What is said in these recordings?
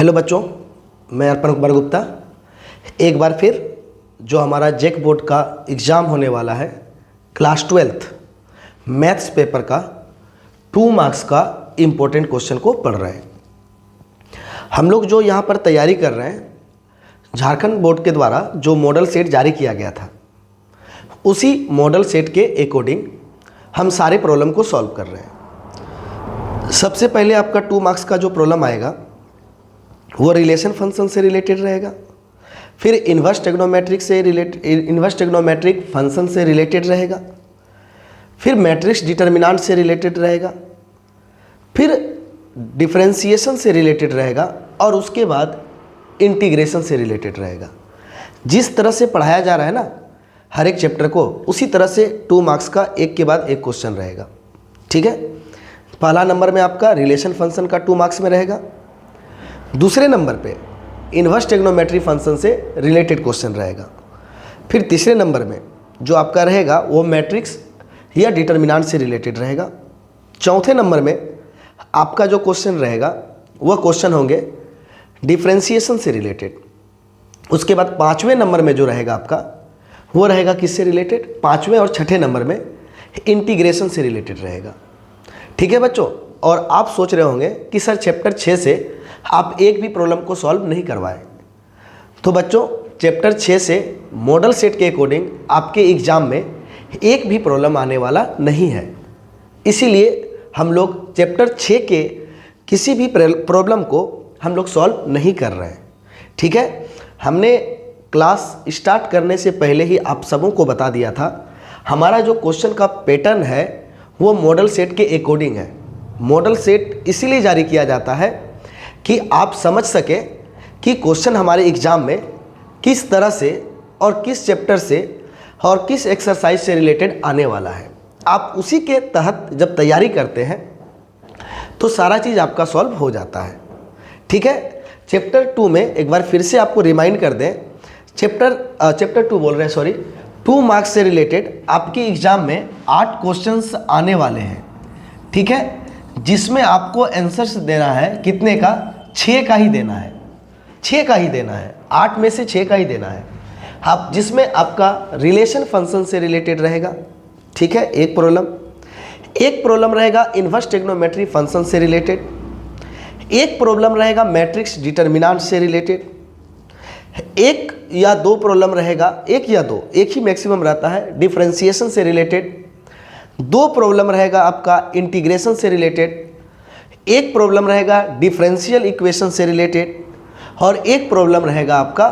Hello बच्चों, मैं अर्पण कुमार गुप्ता। एक बार फिर जो हमारा जेक बोर्ड का एग्ज़ाम होने वाला है क्लास 12th मैथ्स पेपर का 2 मार्क्स का इम्पोर्टेंट क्वेश्चन को पढ़ रहे हैं। हम लोग जो यहाँ पर तैयारी कर रहे हैं, झारखंड बोर्ड के द्वारा जो मॉडल सेट जारी किया गया था, उसी मॉडल सेट के अकॉर्डिंग हम सारे प्रॉब्लम को सॉल्व कर रहे हैं। सबसे पहले आपका 2 मार्क्स का जो प्रॉब्लम आएगा वो रिलेशन फंक्शन से रिलेटेड रहेगा, फिर इन्वर्स ट्रिग्नोमेट्रिक फंक्शन से रिलेटेड रहेगा, फिर मैट्रिक्स डिटर्मिनेंट से रिलेटेड रहेगा, फिर डिफरेंशिएशन से रिलेटेड रहेगा और उसके बाद इंटीग्रेशन से रिलेटेड रहेगा। जिस तरह से पढ़ाया जा रहा है ना हर एक चैप्टर को, उसी तरह से 2 मार्क्स का एक के बाद एक क्वेश्चन रहेगा। ठीक है, पहला नंबर में आपका रिलेशन फंक्शन का 2 मार्क्स में रहेगा। दूसरे नंबर पे इन्वर्स ट्रिग्नोमेट्री फंक्शन से रिलेटेड क्वेश्चन रहेगा। फिर तीसरे नंबर में जो आपका रहेगा वो मैट्रिक्स या डिटर्मिनेंट से रिलेटेड रहेगा। चौथे नंबर में आपका जो क्वेश्चन रहेगा वह क्वेश्चन होंगे डिफरेंशिएशन से रिलेटेड। उसके बाद 5वें नंबर में जो रहेगा आपका वो रहेगा किससे रिलेटेड, 5वें और 6ठे नंबर में इंटीग्रेशन से रिलेटेड रहेगा। ठीक है बच्चों, और आप सोच रहे होंगे कि सर चैप्टर 6 से आप एक भी प्रॉब्लम को सॉल्व नहीं करवाए। तो बच्चों चैप्टर 6 से मॉडल सेट के अकॉर्डिंग आपके एग्ज़ाम में एक भी प्रॉब्लम आने वाला नहीं है। इसीलिए हम लोग चैप्टर 6 के किसी भी प्रॉब्लम को हम लोग सॉल्व नहीं कर रहे हैं। ठीक है, हमने क्लास स्टार्ट करने से पहले ही आप सबों को बता दिया था हमारा जो क्वेश्चन का पैटर्न है वो मॉडल सेट के अकॉर्डिंग है। मॉडल सेट इसीलिए जारी किया जाता है कि आप समझ सकें कि क्वेश्चन हमारे एग्ज़ाम में किस तरह से और किस चैप्टर से और किस एक्सरसाइज से रिलेटेड आने वाला है। आप उसी के तहत जब तैयारी करते हैं तो सारा चीज़ आपका सॉल्व हो जाता है। ठीक है, चैप्टर 2 में एक बार फिर से आपको रिमाइंड कर दें, चैप्टर 2 बोल रहे हैं, सॉरी, 2 मार्क्स से रिलेटेड आपके एग्ज़ाम में 8 क्वेश्चंस आने वाले हैं। ठीक है, जिसमें आपको आंसर्स देना है कितने का, 6 का ही देना है, 6 का ही देना है, 8 में से 6 का ही देना है आप, जिसमें आपका रिलेशन फंक्शन से रिलेटेड रहेगा। ठीक है, एक प्रॉब्लम रहेगा इन्वर्स ट्रिग्नोमेट्री फंक्शन से रिलेटेड, एक प्रॉब्लम रहेगा मैट्रिक्स डिटर्मिनेंट से रिलेटेड, एक या दो प्रॉब्लम रहेगा, एक या दो, एक ही मैक्सिमम रहता है, डिफरेंशिएशन से रिलेटेड, 2 प्रॉब्लम रहेगा आपका इंटीग्रेशन से रिलेटेड, एक प्रॉब्लम रहेगा डिफरेंशियल इक्वेशन से रिलेटेड और एक प्रॉब्लम रहेगा आपका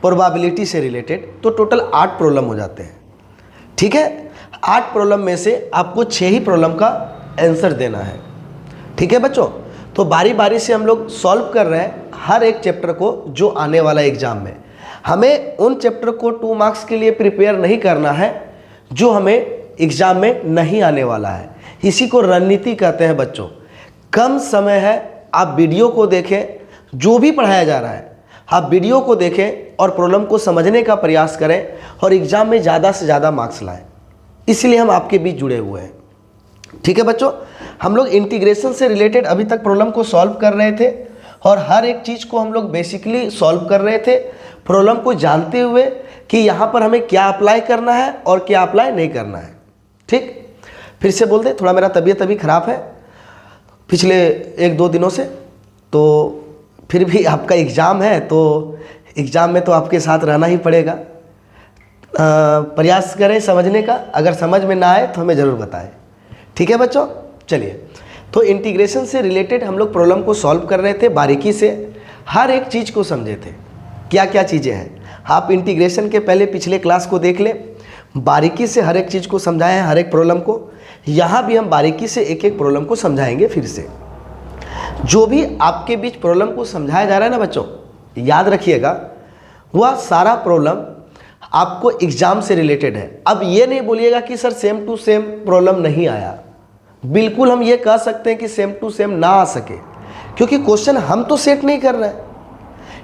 प्रोबेबिलिटी से रिलेटेड। तो टोटल 8 प्रॉब्लम हो जाते हैं। ठीक है, 8 प्रॉब्लम में से आपको 6 ही प्रॉब्लम का आंसर देना है। ठीक है बच्चों, तो बारी बारी से हम लोग सॉल्व कर रहे हैं हर एक चैप्टर को जो आने वाला एग्जाम में। हमें उन चैप्टर को 2 मार्क्स के लिए प्रिपेयर नहीं करना है जो हमें एग्जाम में नहीं आने वाला है। इसी को रणनीति कहते हैं बच्चों। कम समय है, आप वीडियो को देखें, जो भी पढ़ाया जा रहा है आप वीडियो को देखें और प्रॉब्लम को समझने का प्रयास करें और एग्जाम में ज़्यादा से ज़्यादा मार्क्स लाएं। इसलिए हम आपके बीच जुड़े हुए हैं। ठीक है बच्चों, हम लोग इंटीग्रेशन से रिलेटेड अभी तक प्रॉब्लम को सॉल्व कर रहे थे और हर एक चीज़ को हम लोग बेसिकली सॉल्व कर रहे थे प्रॉब्लम को जानते हुए कि यहाँ पर हमें क्या अप्लाई करना है और क्या अप्लाई नहीं करना है। ठीक, फिर से बोल दे, थोड़ा मेरा तबीयत अभी ख़राब है पिछले 1-2 दिनों से, तो फिर भी आपका एग्ज़ाम है तो एग्ज़ाम में तो आपके साथ रहना ही पड़ेगा। प्रयास करें समझने का, अगर समझ में ना आए तो हमें ज़रूर बताएं। ठीक है बच्चों, चलिए, तो इंटीग्रेशन से रिलेटेड हम लोग प्रॉब्लम को सॉल्व कर रहे थे, बारीकी से हर एक चीज़ को समझे थे, क्या क्या चीज़ें हैं। आप इंटीग्रेशन के पहले पिछले क्लास को देख लें, बारीकी से हर एक चीज़ को समझाए हैं, हर एक प्रॉब्लम को। यहाँ भी हम बारीकी से एक एक प्रॉब्लम को समझाएंगे। फिर से जो भी आपके बीच प्रॉब्लम को समझाया जा रहा है ना बच्चों, याद रखिएगा वह सारा प्रॉब्लम आपको एग्ज़ाम से रिलेटेड है। अब ये नहीं बोलिएगा कि sir same to same problem नहीं आया। बिल्कुल हम ये कह सकते हैं कि सेम टू सेम ना आ सके, क्योंकि क्वेश्चन हम तो सेट नहीं कर रहे हैं,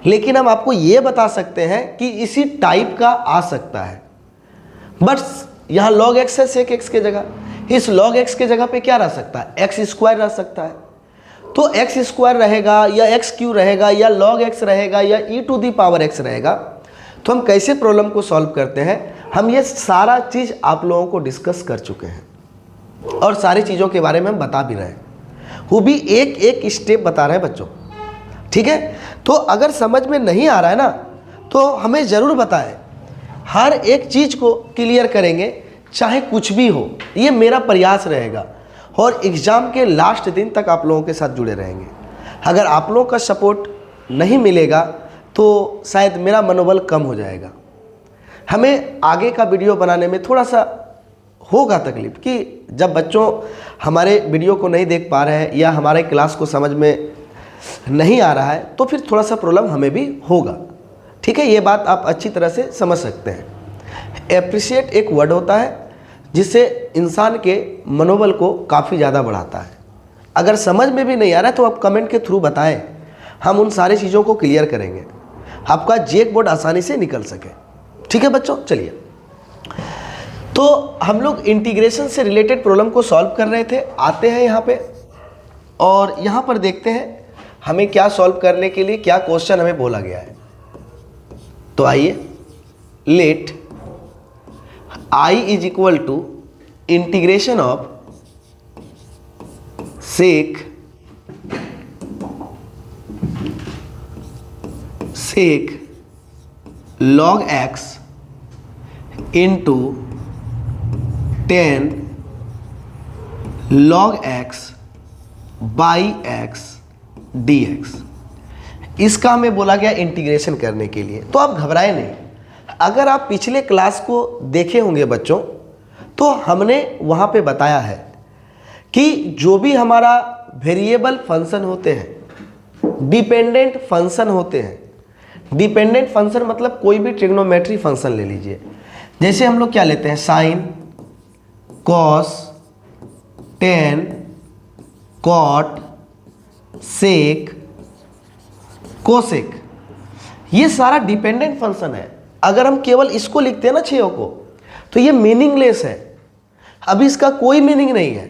लेकिन हम आपको ये बता सकते हैं कि इसी टाइप का आ सकता है। बस यहाँ log x है sec x के जगह, इस log x के जगह पे क्या रह सकता है, x स्क्वायर रह सकता है। तो एक्स स्क्वायर रहेगा या एक्स क्यू रहेगा या लॉग एक्स रहेगा या ई टू दी पावर एक्स रहेगा। तो हम कैसे प्रॉब्लम को सॉल्व करते हैं, हम ये सारा चीज़ आप लोगों को डिस्कस कर चुके हैं और सारी चीज़ों के बारे में हम बता भी रहे हैं, वो भी एक एक स्टेप बता रहे हैं बच्चों, ठीक है। तो अगर समझ में नहीं आ रहा है ना तो हमें ज़रूर बताएं, हर एक चीज़ को क्लियर करेंगे, चाहे कुछ भी हो, ये मेरा प्रयास रहेगा और एग्ज़ाम के लास्ट दिन तक आप लोगों के साथ जुड़े रहेंगे। अगर आप लोगों का सपोर्ट नहीं मिलेगा तो शायद मेरा मनोबल कम हो जाएगा। हमें आगे का वीडियो बनाने में थोड़ा सा होगा तकलीफ कि जब बच्चों हमारे वीडियो को नहीं देख पा रहे हैं या हमारे क्लास को समझ में नहीं आ रहा है तो फिर थोड़ा सा प्रॉब्लम हमें भी होगा, ठीक है। ये बात आप अच्छी तरह से समझ सकते हैं। एप्रिशिएट एक वर्ड होता है जिससे इंसान के मनोबल को काफ़ी ज़्यादा बढ़ाता है। अगर समझ में भी नहीं आ रहा है तो आप कमेंट के थ्रू बताएं, हम उन सारी चीज़ों को क्लियर करेंगे, आपका जेक बोर्ड आसानी से निकल सके, ठीक है बच्चों। चलिए, तो हम लोग इंटीग्रेशन से रिलेटेड प्रॉब्लम को सॉल्व कर रहे थे। आते हैं यहाँ पे और यहाँ पर देखते हैं हमें क्या सॉल्व करने के लिए क्या क्वेश्चन हमें बोला गया है। तो आइए, let I is equal to integration of sec log x into 10 log x by x dx। इसका हमें बोला गया इंटीग्रेशन करने के लिए। तो आप घबराए नहीं, अगर आप पिछले क्लास को देखे होंगे बच्चों तो हमने वहाँ पे बताया है कि जो भी हमारा वेरिएबल फंक्शन होते हैं, डिपेंडेंट फंक्शन होते हैं। डिपेंडेंट फंक्शन मतलब कोई भी ट्रिग्नोमेट्री फंक्शन ले लीजिए, जैसे हम लोग क्या लेते हैं, साइन, कॉस, टेन, कॉट, सेक, कोसेक, ये सारा डिपेंडेंट फंक्शन है। अगर हम केवल इसको लिखते हैं ना छयों को तो ये मीनिंगलेस है, अभी इसका कोई मीनिंग नहीं है।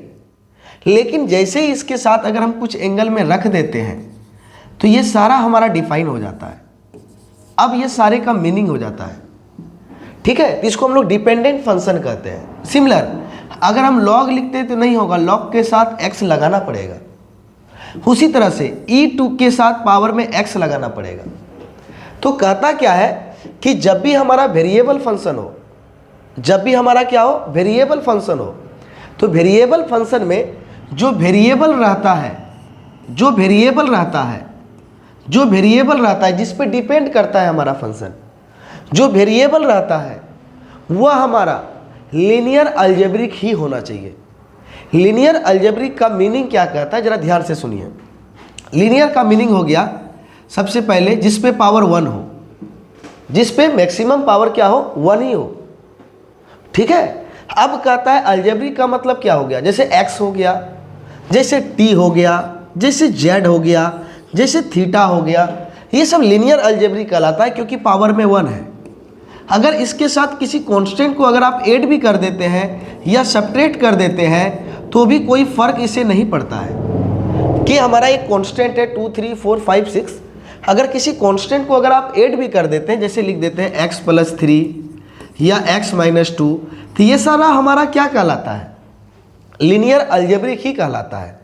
लेकिन जैसे ही इसके साथ अगर हम कुछ एंगल में रख देते हैं तो ये सारा हमारा डिफाइन हो जाता है, अब ये सारे का मीनिंग हो जाता है, ठीक है। इसको हम लोग डिपेंडेंट फंक्शन कहते हैं। सिमिलर अगर हम लॉग लिखते हैं तो नहीं होगा, लॉग के साथ एक्स लगाना पड़ेगा। उसी तरह से e2 के साथ पावर में x लगाना पड़ेगा। तो कहता क्या है कि जब भी हमारा वेरिएबल फंक्शन हो, जब भी हमारा क्या हो, वेरिएबल फंक्शन हो, तो वेरिएबल फंक्शन में जो वेरिएबल रहता है, जो वेरिएबल रहता है, जो वेरिएबल रहता है जिस पे डिपेंड करता है हमारा फंक्शन, जो वेरिएबल रहता है वह हमारा लीनियर अलजेब्रिक ही होना चाहिए। लीनियर अलजेब्रिक का मीनिंग क्या कहता है, जरा ध्यान से सुनिए। लीनियर का मीनिंग हो गया सबसे पहले जिस पे पावर 1 हो, जिस पे मैक्सिमम पावर क्या हो, 1 ही हो, ठीक है। अब कहता है अलजेब्रिक का मतलब क्या हो गया, जैसे x हो गया, जैसे t हो गया, जैसे z हो गया, जैसे थीटा हो गया, ये सब लीनियर अलजेब्रिक कहलाता है क्योंकि पावर में 1 है। अगर इसके साथ किसी कांस्टेंट को अगर आप ऐड भी कर देते हैं या सब्ट्रैक्ट कर देते हैं तो भी कोई फर्क इसे नहीं पड़ता है कि हमारा एक कांस्टेंट है 2 3 4 5 6, अगर किसी कांस्टेंट को अगर आप ऐड भी कर देते हैं, जैसे लिख देते हैं x + 3 या x - 2, तो ये सारा हमारा क्या कहलाता है, लीनियर अलजेब्रिक ही कहलाता है।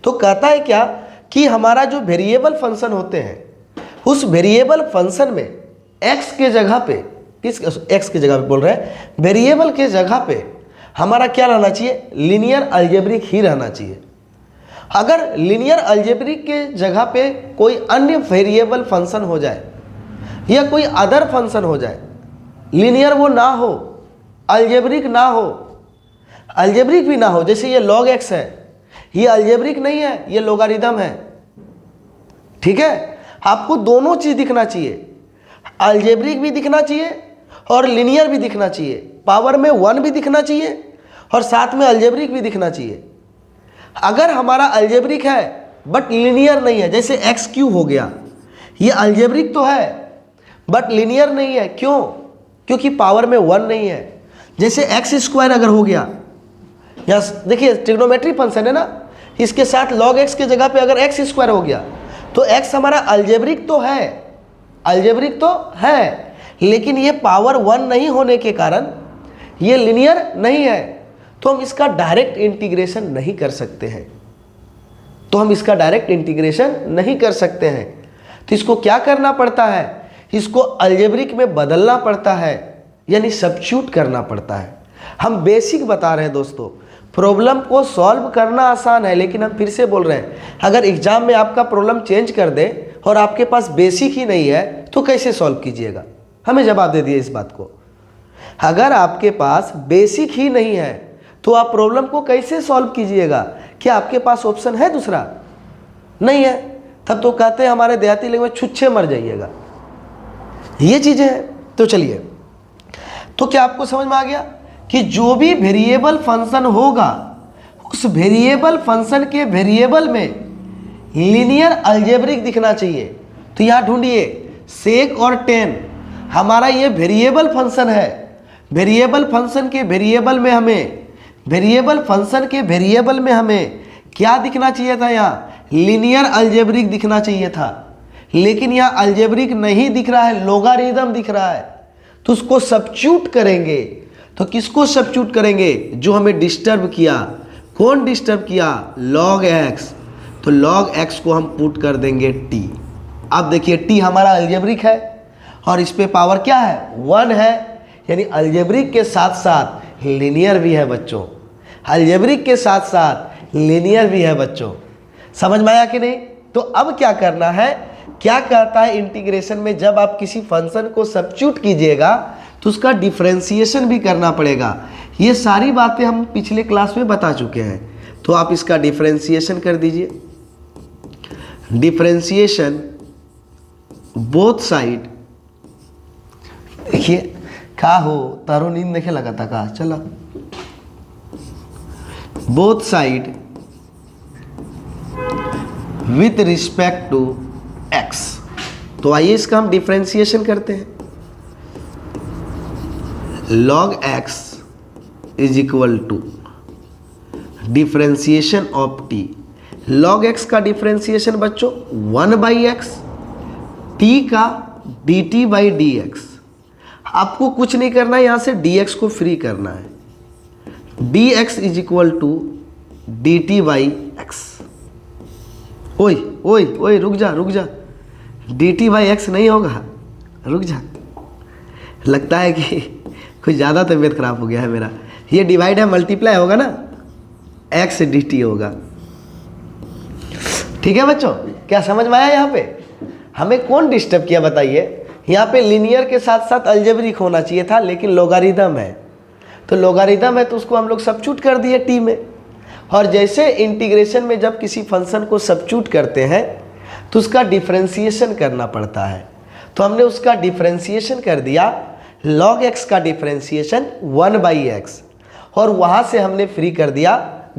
तो कहता है क्या कि हमारा जो वेरिएबल फंक्शन होते हैं उस वेरिएबल फंक्शन में x के जगह पे, किस x की जगह पे बोल रहे हैं, वेरिएबल के जगह पे हमारा क्या रहना चाहिए, लीनियर अलजेब्रिक ही रहना चाहिए। अगर लीनियर अलजेब्रिक के जगह पे कोई अन्य वेरिएबल फंक्शन हो जाए या कोई अदर फंक्शन हो जाए, लीनियर वो ना हो, अलजेब्रिक ना हो, अलजेब्रिक भी ना हो, जैसे ये log x है, ये अलजेब्रिक नहीं है, ये लोगारिदम है, ठीक है। आपको दोनों चीज़ दिखना चाहिए, अलजेब्रिक भी दिखना चाहिए और लीनियर भी दिखना चाहिए, पावर में 1 भी दिखना चाहिए और साथ में अलजेब्रिक भी दिखना चाहिए। अगर हमारा अलजेब्रिक है बट लीनियर नहीं है, जैसे x³ हो गया, ये अलजेब्रिक तो है बट लीनियर नहीं है, क्यों, क्योंकि पावर में 1 नहीं है। जैसे x² अगर हो गया, या देखिए ट्रिग्नोमेट्री फंक्शन है ना, इसके साथ log x के जगह पे अगर x स्क्वायर हो गया तो x हमारा अलजेब्रिक तो है, अलजेब्रिक तो है, लेकिन ये पावर 1 नहीं होने के कारण ये लिनियर नहीं है, तो हम इसका डायरेक्ट इंटीग्रेशन नहीं कर सकते हैं, तो हम इसका डायरेक्ट इंटीग्रेशन नहीं कर सकते हैं। तो इसको क्या करना पड़ता है, इसको अलजेब्रिक में बदलना पड़ता है, यानी सब्स्टिट्यूट करना पड़ता है। हम बेसिक बता रहे हैं दोस्तों, प्रॉब्लम को सॉल्व करना आसान है, लेकिन हम फिर से बोल रहे हैं अगर एग्जाम में आपका प्रॉब्लम चेंज कर दे और आपके पास बेसिक ही नहीं है तो कैसे सॉल्व कीजिएगा। हमें जवाब दे दिए इस बात को, अगर आपके पास बेसिक ही नहीं है तो आप प्रॉब्लम को कैसे सॉल्व कीजिएगा। क्या आपके पास ऑप्शन है दूसरा? नहीं है, तब तो कहते हैं हमारे देहाती लैंग्वेज छुच्छे मर जाइएगा, ये चीजें हैं। तो चलिए, तो क्या आपको समझ में आ गया कि जो भी वेरिएबल फंक्शन होगा उस वेरिएबल फंक्शन के वेरिएबल में लीनियर अलजेब्रिक दिखना चाहिए। तो यहां ढूंढिए सेक और टेन, हमारा ये वेरिएबल फंक्शन है, वेरिएबल फंक्शन के वेरिएबल में हमें, वेरिएबल फंक्शन के वेरिएबल में हमें क्या दिखना चाहिए था, यहाँ लीनियर अलजेब्रिक दिखना चाहिए था, लेकिन यहाँ अलजेब्रिक नहीं दिख रहा है, लोगारिथम दिख रहा है। तो उसको सब्स्टिट्यूट करेंगे, तो किसको सब्स्टिट्यूट करेंगे? जो हमें डिस्टर्ब किया। कौन डिस्टर्ब किया? log x। तो log x को हम पुट कर देंगे t। अब देखिए t हमारा अलजेब्रिक है और इस पे पावर क्या है? 1 है, यानी अलजेब्रिक के साथ साथ लीनियर भी है बच्चों, अलजेब्रिक के साथ साथ लीनियर भी है बच्चों। समझ में आया कि नहीं? तो अब क्या करना है, क्या कहता है इंटीग्रेशन में, जब आप किसी फंक्शन को सब्स्टिट्यूट कीजिएगा तो उसका डिफरेंशिएशन भी करना पड़ेगा। ये सारी बातें हम पिछले क्लास में बता चुके हैं, तो आप इसका डिफरेंशिएशन कर दीजिए। डिफरेंशिएशन बोथ साइड, देखिए का हो तारो नींद देखे लगा था का, चला both side with respect to x। तो आइए इसका हम डिफरेंशिएशन करते हैं। log x is equal to differentiation of t। log x का डिफरेंशिएशन बच्चों 1/x, t का dt बाई dx। आपको कुछ नहीं करना है, यहां से dx को फ्री करना है। dx is equal to dt by x। ओए ओए ओए रुक जा रुक जा, dt बाई एक्स नहीं होगा, रुक जा, लगता है कि कुछ ज़्यादा तबीयत खराब हो गया है मेरा। ये डिवाइड है, मल्टीप्लाई होगा ना, x dt होगा। ठीक है बच्चों, क्या समझ में आया? यहाँ पे हमें कौन डिस्टर्ब किया बताइए? यहाँ पे लीनियर के साथ साथ अलजेब्रिक होना चाहिए था, लेकिन लोगारिथम है, तो लोगारिथम है तो उसको हम लोग सब्स्टिट्यूट कर दिए t में। और जैसे इंटीग्रेशन में जब किसी फंक्शन को सब्स्टिट्यूट करते हैं तो उसका डिफरेंशिएशन करना पड़ता है, तो हमने उसका डिफरेंशिएशन कर दिया। log x का डिफरेंशिएशन 1/x, और वहाँ से हमने फ्री कर दिया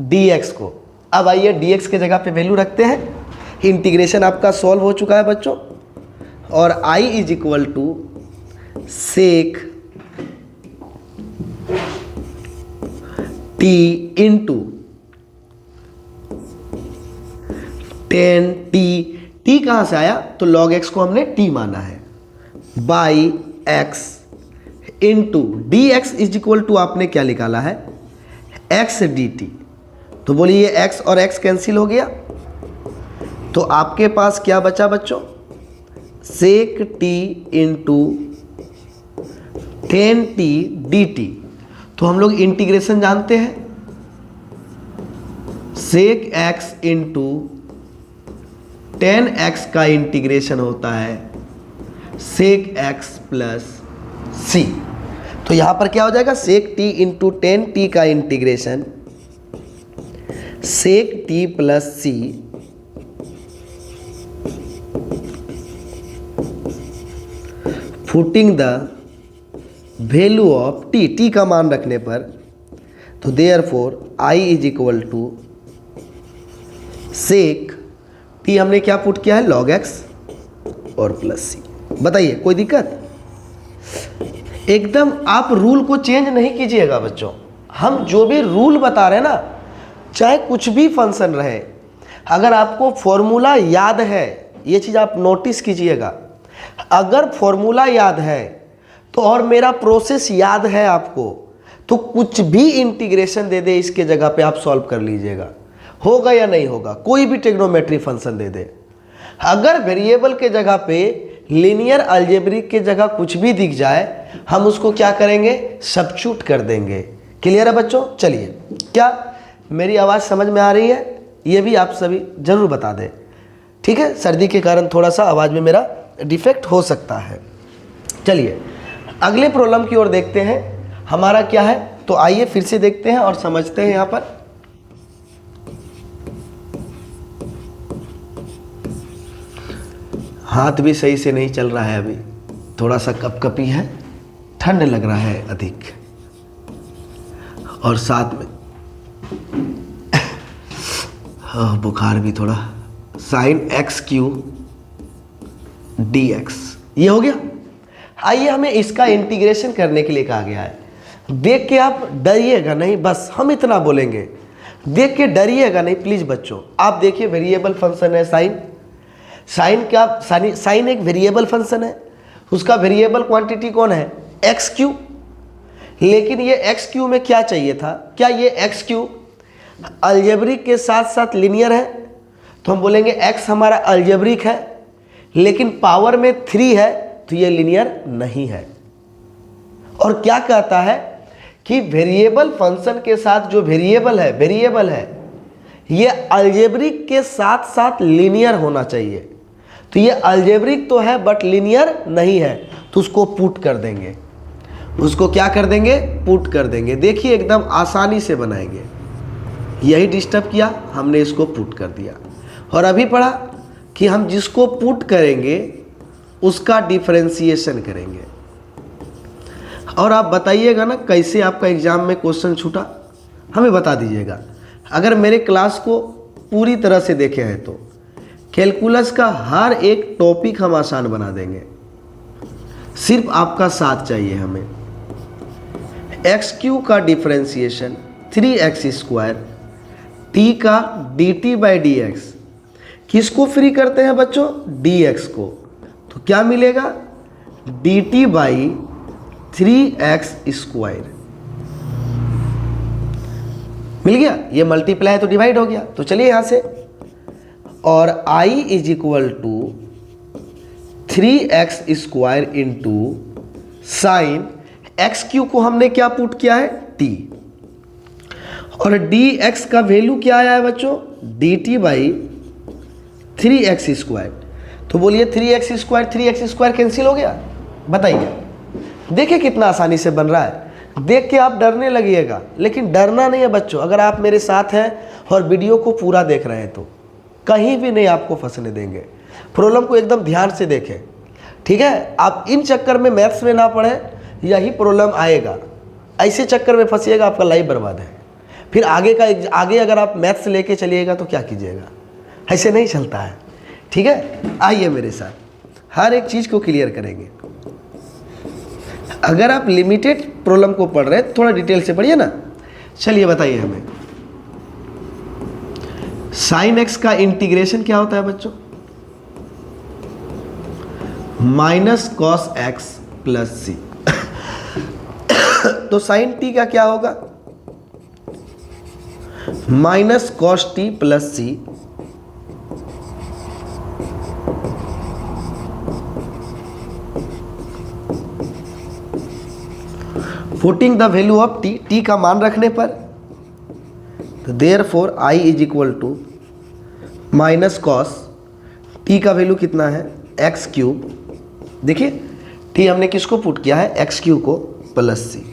dx को। अब आइए dx के जगह पे वैल्यू रखते हैं। इंटीग्रेशन आपका सॉल्व हो चुका है बच्चों, और i is equal to sec t into 10t। t कहाँ से आया? तो log x को हमने t माना है, by x into d x is equal to आपने क्या निकाला है? x dt। तो बोलिए ये x और x कैंसिल हो गया, तो आपके पास क्या बचा बच्चों? सेक t इंटू 10t dt। तो हम लोग इंटीग्रेशन जानते हैं, सेक x इंटू 10x का इंटीग्रेशन होता है सेक x प्लस c। तो यहां पर क्या हो जाएगा? सेक t इंटू 10t का integration sec t plus c putting the value of t का मान रखने पर, तो therefore i is equal to sec t हमने क्या पुट किया है? log x और प्लस c। बताइए कोई दिक्कत? एकदम आप रूल को चेंज नहीं कीजिएगा बच्चों, हम जो भी रूल बता रहे हैं ना, चाहे कुछ भी फंक्शन रहे, अगर आपको फॉर्मूला याद है, ये चीज़ आप नोटिस कीजिएगा, अगर फॉर्मूला याद है तो और मेरा प्रोसेस याद है आपको, तो कुछ भी इंटीग्रेशन दे दे इसके जगह पे आप सॉल्व कर लीजिएगा, होगा या नहीं होगा। कोई भी ट्रिग्नोमेट्री फंक्शन दे दे, अगर वेरिएबल के जगह पे लीनियर अलजेब्रिक के जगह कुछ भी दिख जाए, हम उसको क्या करेंगे, सब्स्टिट्यूट कर देंगे। क्लियर है बच्चों? चलिए, क्या मेरी आवाज़ समझ में आ रही है? ये भी आप सभी जरूर बता दें, ठीक है। सर्दी के कारण थोड़ा सा आवाज़ में मेरा डिफेक्ट हो सकता है। चलिए अगले प्रॉब्लम की ओर देखते हैं, हमारा क्या है, तो आइए फिर से देखते हैं और समझते हैं। यहाँ पर हाथ भी सही से नहीं चल रहा है, अभी थोड़ा सा कपकपी है, ठंड लग रहा है अधिक, और साथ में बुखार भी थोड़ा। Sign x Q D x, ये हो गया। आइए हमें इसका इंटीग्रेशन करने के लिए कहा गया है। देख के आप डरिएगा नहीं, बस हम इतना बोलेंगे, देख के डरिएगा नहीं प्लीज़ बच्चों। आप देखिए वेरिएबल फंक्शन है साइन, साइन क्या, साइन एक वेरिएबल फंक्शन है, उसका वेरिएबल क्वांटिटी कौन है, एक्स क्यू। लेकिन ये एक्स क्यू में क्या चाहिए था, क्या ये एक्स क्यू अलजेब्रिक के साथ साथ लीनियर है? तो हम बोलेंगे एक्स हमारा अलजेब्रिक है, लेकिन पावर में 3 है, तो ये लीनियर नहीं है। और क्या कहता है कि वेरिएबल फंक्शन के साथ जो वेरिएबल है ये अलजेब्रिक के साथ साथ लीनियर होना चाहिए। तो ये अलजेब्रिक तो है बट लीनियर नहीं है, तो उसको पुट कर देंगे। उसको क्या कर देंगे, पुट कर देंगे। देखिए एकदम आसानी से बनाएंगे, यही डिस्टर्ब किया, हमने इसको पुट कर दिया। और अभी पढ़ा कि हम जिसको पुट करेंगे उसका डिफरेंशिएशन करेंगे। और आप बताइएगा ना कैसे आपका एग्जाम में क्वेश्चन छूटा, हमें बता दीजिएगा। अगर मेरे क्लास को पूरी तरह से देखे हैं तो कैलकुलस का हर एक टॉपिक हम आसान बना देंगे, सिर्फ आपका साथ चाहिए हमें। एक्स क्यू का डिफरेंशिएशन 3x स्क्वायर, टी का dt बाई डी एक्स, किसको फ्री करते हैं बच्चों, dx को, तो क्या मिलेगा, dt बाई 3x स्क्वायर मिल गया। ये मल्टीप्लाई है तो डिवाइड हो गया। तो चलिए यहां से, और i is equal to 3x square into sine x cube को हमने क्या पुट किया है, t, और dx का वैल्यू क्या आया है बच्चों, dt बाई 3x स्क्वायर। तो बोलिए 3x स्क्वायर कैंसिल हो गया, बताइए। देखिए कितना आसानी से बन रहा है, देख के आप डरने लगिएगा, लेकिन डरना नहीं है बच्चों। अगर आप मेरे साथ हैं और वीडियो को पूरा देख रहे हैं तो कहीं भी नहीं आपको फंसने देंगे। प्रॉब्लम को एकदम ध्यान से देखें, ठीक है। आप इन चक्कर में मैथ्स में ना पढ़ें, यही प्रॉब्लम आएगा। ऐसे चक्कर में फंसिएगा, आपका लाइफ बर्बाद है। फिर आगे अगर आप मैथ्स लेके चलिएगा तो क्या कीजिएगा, ऐसे नहीं चलता है, ठीक है। आइए मेरे साथ, हर एक चीज़ को क्लियर करेंगे। अगर आप लिमिटेड प्रॉब्लम को पढ़ रहे हैं थोड़ा डिटेल से पढ़िए ना। चलिए बताइए हमें, साइन एक्स का इंटीग्रेशन क्या होता है बच्चों, minus cos x plus c. तो साइन टी का क्या होगा, minus cos t plus c. Putting the value of T, T का मान रखने पर, तो therefore I is equal to minus cos, t का वैल्यू कितना है, एक्स क्यूब। देखिए टी हमने किसको पुट किया है, एक्स क्यूब को, प्लस सी।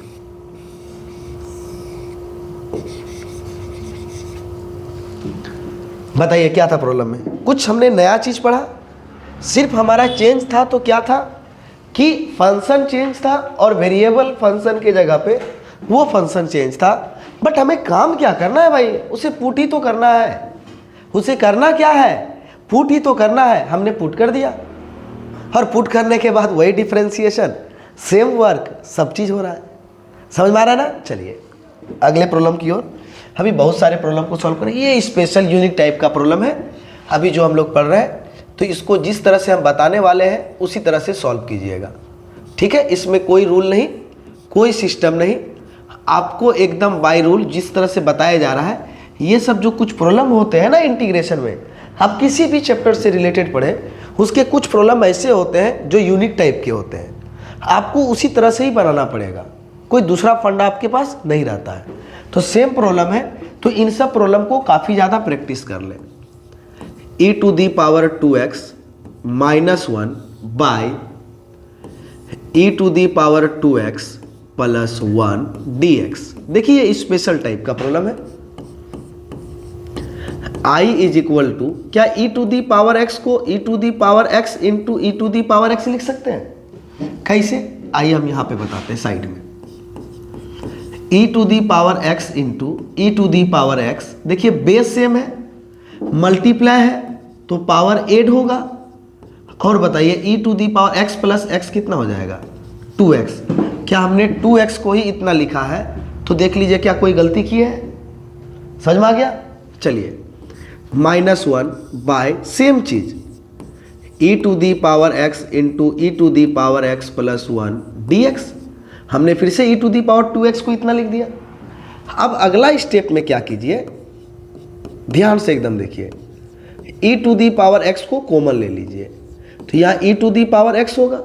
बताइए क्या था प्रॉब्लम में, कुछ हमने नया चीज पढ़ा, सिर्फ हमारा चेंज था। तो क्या था कि फंक्शन चेंज था और वेरिएबल फंक्शन के जगह पे वो फंक्शन चेंज था। बट हमें काम क्या करना है भाई, उसे पुट ही तो करना है। उसे करना क्या है, पुट ही तो करना है। हमने पुट कर दिया, और पुट करने के बाद वही डिफरेंशिएशन, सेम वर्क, सब चीज़ हो रहा है। समझ में आ रहा है ना। चलिए अगले प्रॉब्लम की ओर। अभी बहुत सारे प्रॉब्लम को सॉल्व करें, ये स्पेशल यूनिक टाइप का प्रॉब्लम है अभी जो हम लोग पढ़ रहे हैं। तो इसको जिस तरह से हम बताने वाले हैं उसी तरह से सॉल्व कीजिएगा, ठीक है। इसमें कोई रूल नहीं, कोई सिस्टम नहीं, आपको एकदम बाय रूल जिस तरह से बताया जा रहा है। ये सब जो कुछ प्रॉब्लम होते हैं ना इंटीग्रेशन में, आप किसी भी चैप्टर से रिलेटेड पढ़ें, उसके कुछ प्रॉब्लम ऐसे होते हैं जो यूनिक टाइप के होते हैं, आपको उसी तरह से ही बनाना पड़ेगा, कोई दूसरा फंडा आपके पास नहीं रहता है। तो सेम प्रॉब्लम है, तो इन सब प्रॉब्लम को काफ़ी ज़्यादा प्रैक्टिस कर लें। e to the power 2x minus 1 by e to the power 2x plus 1 dx। देखिए ये स्पेशल टाइप का प्रॉब्लम है। i इज इक्वल टू, क्या e to the power x को e to the power x into e to the power x लिख सकते हैं? कैसे? आइए हम यहां पे बताते हैं साइड में। e to the power x into e to the power x, देखिए बेस सेम है, मल्टीप्लाई है तो पावर ऐड होगा, और बताइए e to the power x plus x कितना हो जाएगा? 2x। क्या हमने 2x को ही इतना लिखा है? तो देख लीजिए क्या कोई गलती की है? समझ में आ गया? चलिए माइनस 1 बाय सेम चीज e to the power x into e to the power x plus 1 dx। हमने फिर से e to the power 2x को इतना लिख दिया। अब अगला स्टेप में क्या कीजिए, ध्यान से एकदम देखिए, e to the power x को कॉमन ले लीजिए, तो यहाँ e to the power x होगा,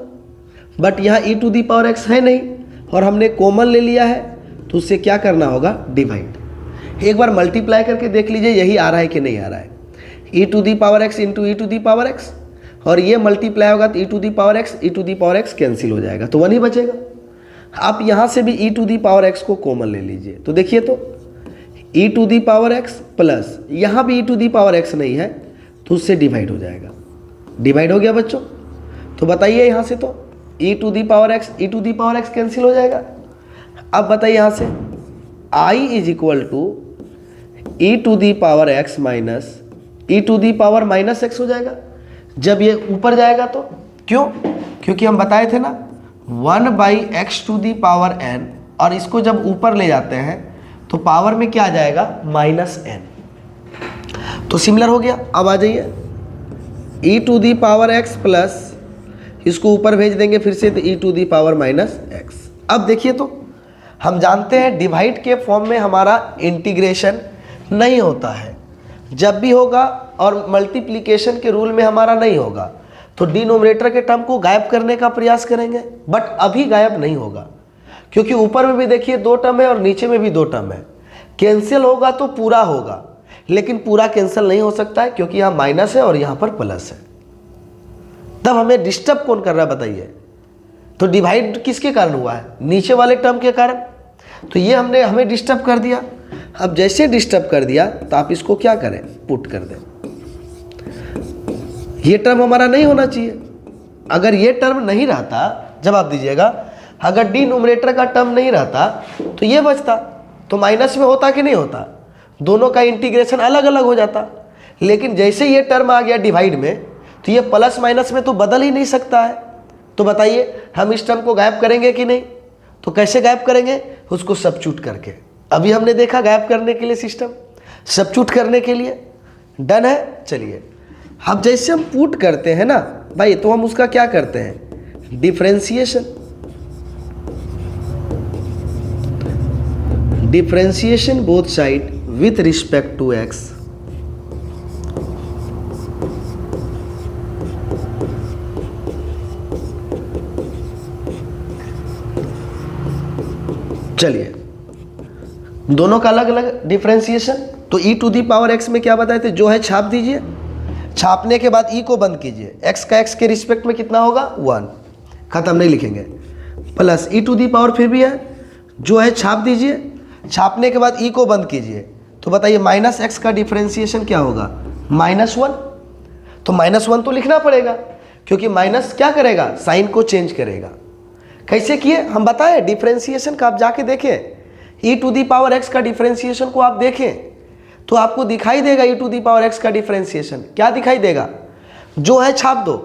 बट यहाँ e to the power x है नहीं और हमने कॉमन ले लिया है, तो उससे क्या करना होगा? डिवाइड। एक बार मल्टीप्लाई करके देख लीजिए यही आ रहा है कि नहीं आ रहा है। e to the power x into e to the power x, और ये मल्टीप्लाई होगा तो e to the power x cancel हो जाएगा, तो 1 ही बचेगा। आप यहाँ से भी e to the power x को कॉमन ले लीजिए, तो देखिए तो e to the power x plus यहाँ भी e to the power x नहीं है तो उससे डिवाइड हो जाएगा। डिवाइड हो गया बच्चों? तो बताइए यहाँ से तो e to the power x cancel हो जाएगा। अब बताइए यहाँ से i is equal to e to the power x minus e to the power minus x हो जाएगा जब ये ऊपर जाएगा तो। क्यों? क्योंकि हम बताए थे ना 1 by x to the power n, और इसको जब ऊपर ले जाते हैं तो पावर में क्या आ जाएगा? Minus n। तो सिमिलर हो गया। अब आ जाइए e to the power x plus, इसको ऊपर भेज देंगे फिर से तो e to the power minus x। अब देखिए तो हम जानते हैं डिवाइड के फॉर्म में हमारा इंटीग्रेशन नहीं होता है, जब भी होगा और मल्टीप्लिकेशन के रूल में हमारा नहीं होगा तो डिनोमिनेटर के टर्म को गायब करने का प्रयास करेंगे, बट अभी गायब नहीं होगा क्योंकि ऊपर में भी देखिए 2 टर्म है और नीचे में भी 2 टर्म है। कैंसिल होगा तो पूरा होगा, लेकिन पूरा कैंसिल नहीं हो सकता है क्योंकि यहाँ माइनस है और यहाँ पर प्लस है। तब हमें डिस्टर्ब कौन कर रहा है बताइए? तो डिवाइड किसके कारण हुआ है? नीचे वाले टर्म के कारण। तो ये हमें डिस्टर्ब कर दिया। अब जैसे डिस्टर्ब कर दिया तो आप इसको क्या करें? पुट कर दें। ये टर्म हमारा नहीं होना चाहिए। अगर ये टर्म नहीं रहता, जवाब दीजिएगा, अगर डिनोमिनेटर का टर्म नहीं रहता तो ये बचता, तो माइनस में होता कि नहीं होता? दोनों का इंटीग्रेशन अलग अलग हो जाता। लेकिन जैसे ये टर्म आ गया डिवाइड में तो ये प्लस माइनस में तो बदल ही नहीं सकता है। तो बताइए हम इस टर्म को गायब करेंगे कि नहीं? तो कैसे गायब करेंगे? उसको सब्स्टिट्यूट करके। अभी हमने देखा गायब करने के लिए सिस्टम, सब्स्टिट्यूट करने के लिए। डन है? चलिए अब जैसे हम पुट करते हैं ना भाई, तो हम उसका क्या करते हैं? Differentiation. Differentiation both side with respect to x। चलिए दोनों का अलग अलग डिफरेंशिएशन। तो e to the power x में क्या बताए थे? जो है छाप दीजिए, छापने के बाद e को बंद कीजिए। x का x के रिस्पेक्ट में कितना होगा? 1। खत्म, नहीं लिखेंगे। Plus e to the power फिर भी है, जो है छाप दीजिए, छापने के बाद e को बंद कीजिए। तो बताइए माइनस x का डिफरेंशिएशन क्या होगा? -1। तो -1 तो लिखना पड़ेगा क्योंकि माइनस क्या करेगा? साइन को चेंज करेगा। कैसे किए हम बताएं? डिफरेंशिएशन का आप जाके देखें, e to the power x का डिफरेंशिएशन को आप देखें तो आपको दिखाई देगा e to the power x का डिफरेंशिएशन। क्या दिखाई देगा? जो है छाप दो,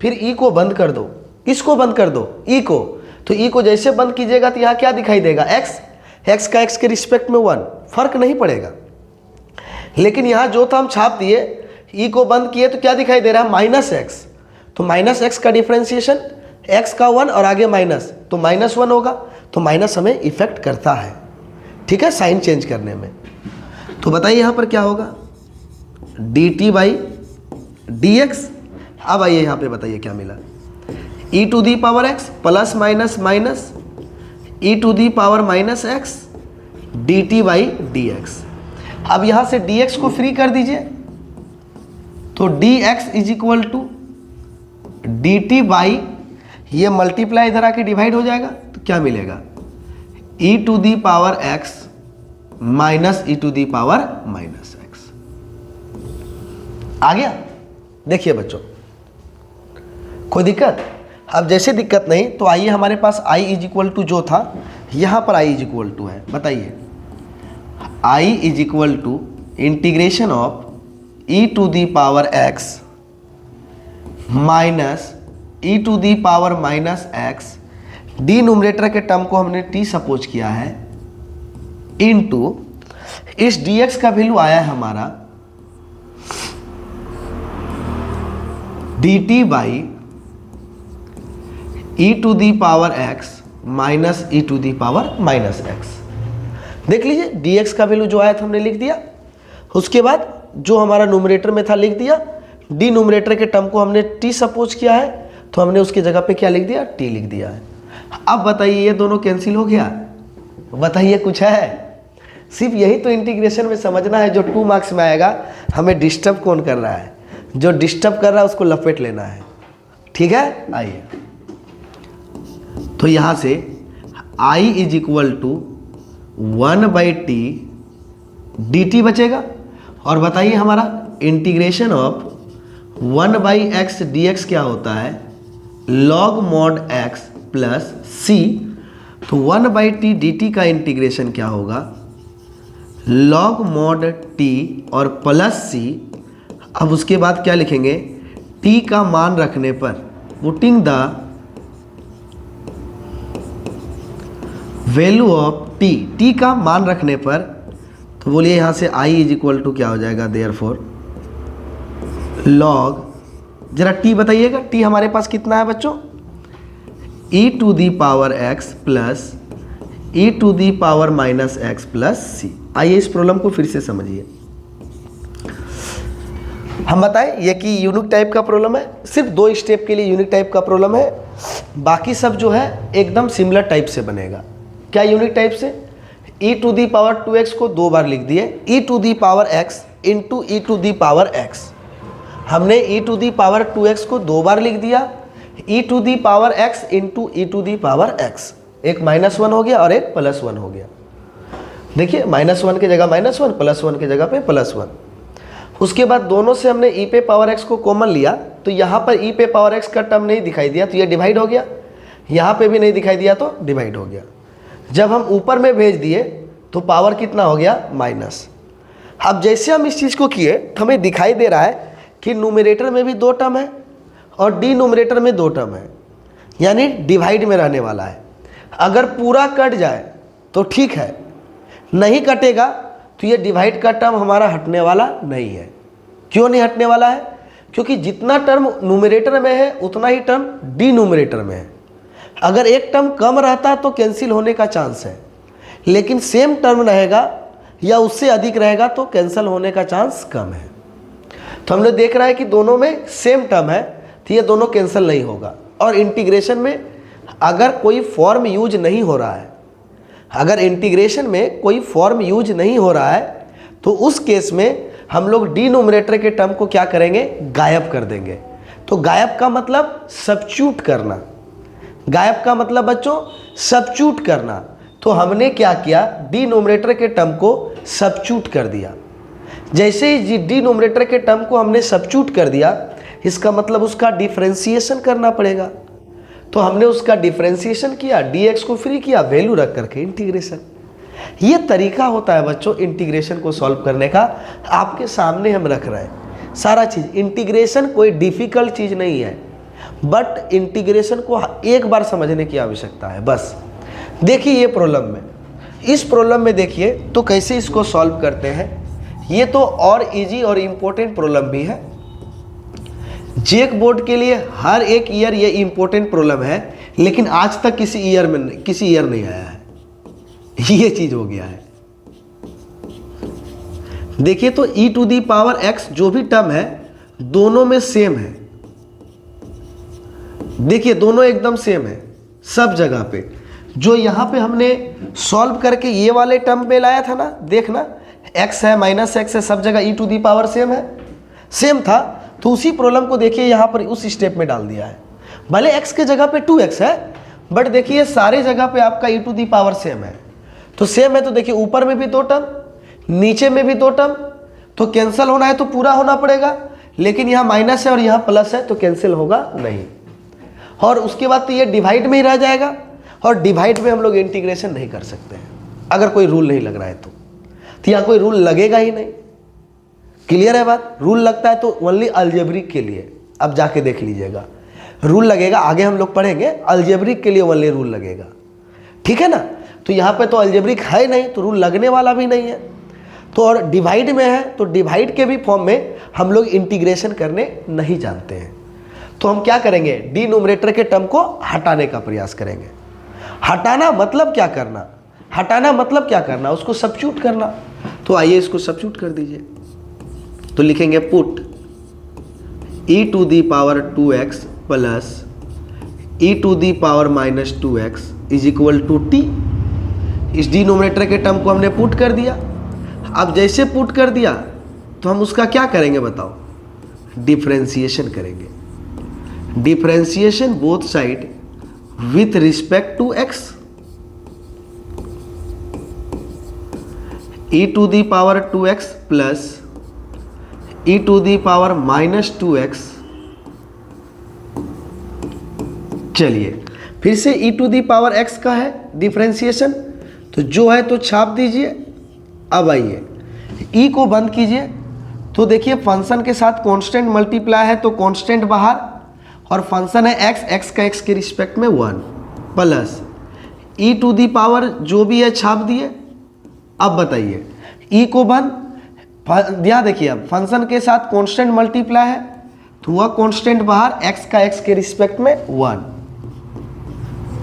फिर e को बंद कर दो, इसको बंद कर दो, e को। तो e को जैसे बंद कीजिएगा तो यहाँ क्या दिखाई देगा? x। एक्स का एक्स के रिस्पेक्ट में 1, फर्क नहीं पड़ेगा। लेकिन यहाँ जो था हम छाप दिए, ई को बंद किए तो क्या दिखाई दे रहा है, माइनस एक्स। तो माइनस एक्स का डिफ्रेंसिएशन एक्स का 1 और आगे माइनस, तो -1 होगा। तो माइनस हमें इफेक्ट करता है, ठीक है, साइन चेंज करने में। तो बताइए यहाँ पर क्या होगा, dt बाई डी एक्स। अब आइए यहाँ पे बताइए क्या मिला, e to the power x plus minus minus e to the power minus x dt by d x. अब यहाँ से dx को फ्री कर दीजिए, तो dx is equal to dt by, ये मल्टीप्लाई इधर आके डिवाइड हो जाएगा, तो क्या मिलेगा, e to the power x minus e to the power minus x. आ गया। देखिए बच्चों, कोई दिक्कत? अब जैसे दिक्कत नहीं तो आइए, हमारे पास i इज इक्वल टू जो था, यहाँ पर i इज इक्वल टू है, बताइए i is equal to integration of e to the power x minus e to the power minus x, denominator के टर्म को हमने t सपोज किया है, इनटू इस dx का वैल्यू आया है हमारा dt by e to the power x minus e to the power minus x. देख लीजिए, dx का वैल्यू जो आया था हमने लिख दिया, उसके बाद जो हमारा न्यूमरेटर में था लिख दिया, डिनोमिनेटर के टर्म को हमने t सपोज किया है, तो हमने उसकी जगह पे क्या लिख दिया, t लिख दिया है। अब बताइए, ये दोनों कैंसिल हो गया, बताइए कुछ है? सिर्फ यही तो इंटीग्रेशन में समझना है, जो 2 मार्क्स में आएगा। हमें डिस्टर्ब कौन कर रहा है, जो डिस्टर्ब कर रहा है उसको लपेट लेना है, ठीक है। आइए, तो यहाँ से i is equal to 1/t dt बचेगा, और बताइए हमारा इंटीग्रेशन ऑफ 1/x dx क्या होता है, log mod x plus c। तो 1/t dt का इंटीग्रेशन क्या होगा, log mod t और प्लस c। अब उसके बाद क्या लिखेंगे, t का मान रखने पर, putting the value of t का मान रखने पर, तो बोलिए यहाँ से i इज इक्वल टू क्या हो जाएगा, देयरफॉर log, जरा t बताइएगा, t हमारे पास कितना है बच्चों, e to the power x plus e to the power minus x plus C. आइए इस प्रॉब्लम को फिर से समझिए। हम बताएं ये कि यूनिक टाइप का प्रॉब्लम है, सिर्फ 2 स्टेप के लिए यूनिक टाइप का प्रॉब्लम है, बाकी सब जो है एकदम सिमिलर टाइप से बनेगा। क्या यूनिक टाइप से, e to the power 2x को 2 बार लिख दिए, e to the power x into e to the power x। हमने e to the power 2x को 2 बार लिख दिया, e to the power x into e to the power x। एक -1 हो गया और एक +1 हो गया। देखिए, -1 की जगह -1, +1 की जगह पे +1। उसके बाद दोनों से हमने e पे पावर x को कॉमन लिया, तो यहाँ पर e पे पावर x का टर्म नहीं दिखाई दिया, तो ये डिवाइड हो गया। यहाँ पे भी नहीं दिखाई दिया तो डिवाइड हो गया। जब हम ऊपर में भेज दिए तो पावर कितना हो गया, माइनस। अब जैसे हम इस चीज़ को किए तो हमें दिखाई दे रहा है कि न्यूमरेटर में भी 2 टर्म है और डिनोमिनेटर में 2 टर्म है, यानी डिवाइड में रहने वाला है। अगर पूरा कट जाए तो ठीक है, नहीं कटेगा तो ये डिवाइड का टर्म हमारा हटने वाला नहीं है। क्यों नहीं हटने वाला है, क्योंकि जितना टर्म न्यूमरेटर में है उतना ही टर्म डिनोमिनेटर में है। अगर एक टर्म कम रहता तो कैंसिल होने का चांस है, लेकिन सेम टर्म रहेगा या उससे अधिक रहेगा तो कैंसिल होने का चांस कम है। तो हमने देख रहा है कि दोनों में सेम टर्म है, तो ये दोनों कैंसिल नहीं होगा। और इंटीग्रेशन में अगर कोई फॉर्म यूज नहीं हो रहा है, अगर इंटीग्रेशन में कोई फॉर्म यूज नहीं हो रहा है, तो उस केस में हम लोग डिनोमिनेटर के टर्म को क्या करेंगे, गायब कर देंगे। तो गायब का मतलब सब्स्टिट्यूट करना, गायब का मतलब बच्चों सब्स्टिट्यूट करना। तो हमने क्या किया, डिनोमिनेटर के टर्म को सब्स्टिट्यूट कर दिया। जैसे ही डिनोमिनेटर के टर्म को हमने सब्स्टिट्यूट कर दिया, इसका मतलब उसका डिफरेंशिएशन करना पड़ेगा। तो हमने उसका डिफरेंशिएशन किया, dx को फ्री किया, वैल्यू रख करके इंटीग्रेशन। ये तरीका होता है बच्चों इंटीग्रेशन को सॉल्व करने का। आपके सामने हम रख रहे हैं सारा चीज़। इंटीग्रेशन कोई डिफ़िकल्ट चीज़ नहीं है, बट इंटीग्रेशन को एक बार समझने की आवश्यकता है बस। देखिए ये प्रॉब्लम में इस प्रॉब्लम में देखिए तो कैसे इसको सॉल्व करते हैं। ये तो और इजी और इम्पोर्टेंट प्रॉब्लम भी है। जेक बोर्ड के लिए हर एक ईयर ये इम्पोर्टेंट प्रॉब्लम है, लेकिन आज तक किसी ईयर नहीं आया है। ये चीज हो गया है। देखिए तो e to the power x जो भी टर्म है दोनों में सेम है। देखिए दोनों एकदम सेम है सब जगह पे। जो यहां पे हमने सॉल्व करके ये वाले टर्म पे लाया था ना, देखना x है माइनस x है, सब जगह e to the power same है, सेम था। तो उसी प्रॉब्लम को देखिए यहां पर उस स्टेप में डाल दिया है। भले x के जगह पे 2x है, बट देखिए सारे जगह पे आपका e to the power same है। तो सेम है तो देखिए ऊपर में भी 2 टर्म, नीचे में भी 2 टर्म, तो कैंसिल होना है तो पूरा होना पड़ेगा। लेकिन यहाँ माइनस है और यहाँ प्लस है तो कैंसिल होगा नहीं। और उसके बाद तो ये डिवाइड में ही रह जाएगा, और डिवाइड में हम लोग इंटीग्रेशन नहीं कर सकते हैं अगर कोई रूल नहीं लग रहा है तो यहाँ कोई रूल लगेगा ही नहीं। क्लियर है बात? रूल लगता है तो ओनली अलजेब्रिक के लिए, अब जाके देख लीजिएगा रूल लगेगा। आगे हम लोग पढ़ेंगे, अलजेब्रिक के लिए ओनली रूल लगेगा, ठीक है ना। तो यहाँ पे तो अलजेब्रिक है नहीं तो रूल लगने वाला भी नहीं है। तो और डिवाइड में है तो डिवाइड के भी फॉर्म में हम लोग इंटीग्रेशन करने नहीं जानते हैं। तो हम क्या करेंगे, डिनोमिनेटर के टर्म को हटाने का प्रयास करेंगे। हटाना मतलब क्या करना, हटाना मतलब क्या करना, उसको सब्स्टिट्यूट करना। तो आइए इसको सब्स्टिट्यूट कर दीजिए। तो लिखेंगे put e to the power 2x plus e to the power minus 2x is equal to t। इस डिनोमिनेटर के टर्म को हमने पुट कर दिया। अब जैसे पुट कर दिया तो हम उसका क्या करेंगे बताओ, डिफरेंशिएशन करेंगे। Differentiation both side with respect to x। e to the power 2x plus e to the power minus 2x। चलिए फिर से e to the power x का है डिफरेंशिएशन, तो जो है तो छाप दीजिए। अब आइए e को बंद कीजिए। तो देखिए फंक्शन के साथ कांस्टेंट मल्टीप्लाई है तो कांस्टेंट बाहर, और फंक्शन है x का x के रिस्पेक्ट में 1 plus e to the power जो भी है छाप दिए। अब बताइए e को बंद, यहाँ देखिए अब फंक्शन के साथ कांस्टेंट मल्टीप्लाई है तो वह कांस्टेंट बाहर, x का x के रिस्पेक्ट में 1,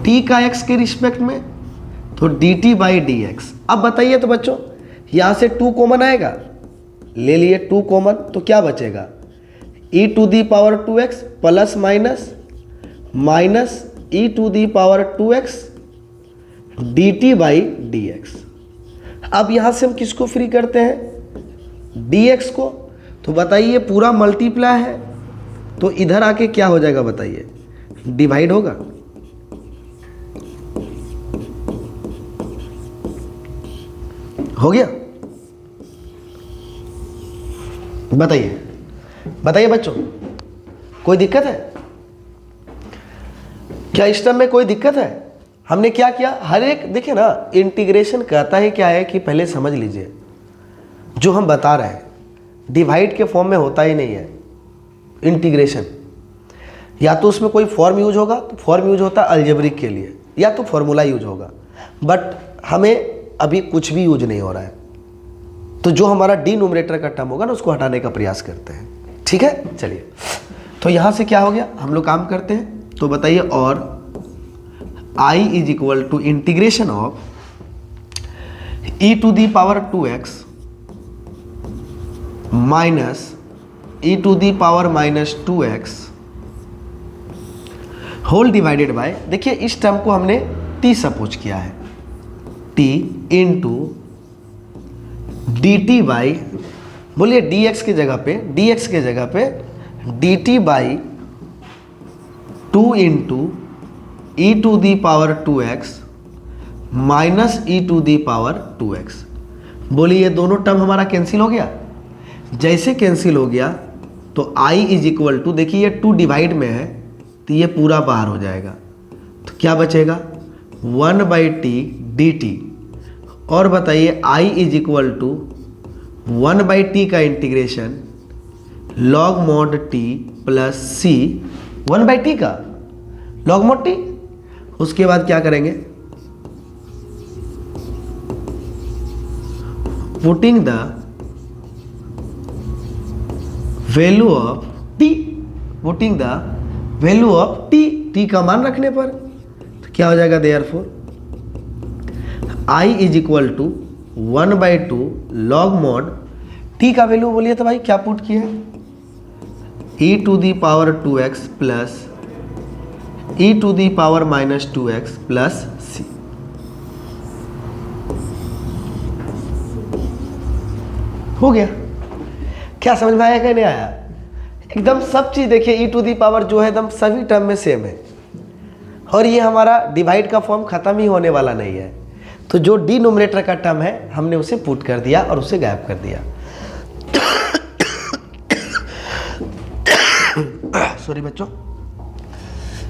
t का x के रिस्पेक्ट में तो dt बाई dx। अब बताइए तो बच्चों यहाँ से 2 कॉमन आएगा, ले लिए 2 कॉमन, तो क्या बचेगा e to the power 2x plus minus minus e to the power 2x dt by dx। अब यहाँ से हम किसको फ्री करते हैं, dx को। तो बताइए पूरा मल्टीप्लाई है तो इधर आके क्या हो जाएगा बताइए, डिवाइड होगा। हो गया? बताइए बताइए बच्चों, कोई दिक्कत है क्या? इस टर्म में कोई दिक्कत है? हमने क्या किया, हर एक देखिए ना, इंटीग्रेशन कहता ही क्या है कि पहले समझ लीजिए जो हम बता रहे हैं डिवाइड के फॉर्म में होता ही नहीं है इंटीग्रेशन। या तो उसमें कोई फॉर्म यूज होगा तो फॉर्म यूज होता है अलजेब्रिक के लिए, या तो फॉर्मूला यूज होगा, बट हमें अभी कुछ भी यूज नहीं हो रहा है। तो जो हमारा डिनोमिनेटर का टर्म होगा ना उसको हटाने का प्रयास करते हैं, ठीक है। चलिए तो यहाँ से क्या हो गया, हम लोग काम करते हैं। तो बताइए, और i is equal to integration of e to the power 2x minus e to the power minus 2x whole divided by, देखिए इस टर्म को हमने t सपोज किया है, t into D t by, बोलिए dx की जगह पे, dx के जगह पे dt by 2 into e to the power 2x minus e to the power 2x। बोलिए ये दोनों टर्म हमारा कैंसिल हो गया। जैसे कैंसिल हो गया तो i इज इक्वल टू, देखिए ये 2 डिवाइड में है तो ये पूरा बाहर हो जाएगा, तो क्या बचेगा 1 बाई टी डी टी। और बताइए i is equal to 1 by T का integration log mod T plus C, 1 by T का लॉग मॉड टी। उसके बाद क्या करेंगे, putting the value of T, putting the value of T, T का मान रखने पर तो क्या हो जाएगा, therefore I is equal to 1/2 log mod T का वैल्यू बोलिए तो भाई क्या पुट किए हैं, e⁻² plus e⁻² plus c। हो गया, क्या समझ में आया क्या नहीं आया? एकदम सब चीज देखिए e⁻ जो है एकदम सभी टर्म में सेम है, और ये हमारा डिवाइड का फॉर्म खत्म ही होने वाला नहीं है। तो जो डिनोमिनेटर का टर्म है हमने उसे पुट कर दिया और उसे गायब कर दिया। सॉरी बच्चों,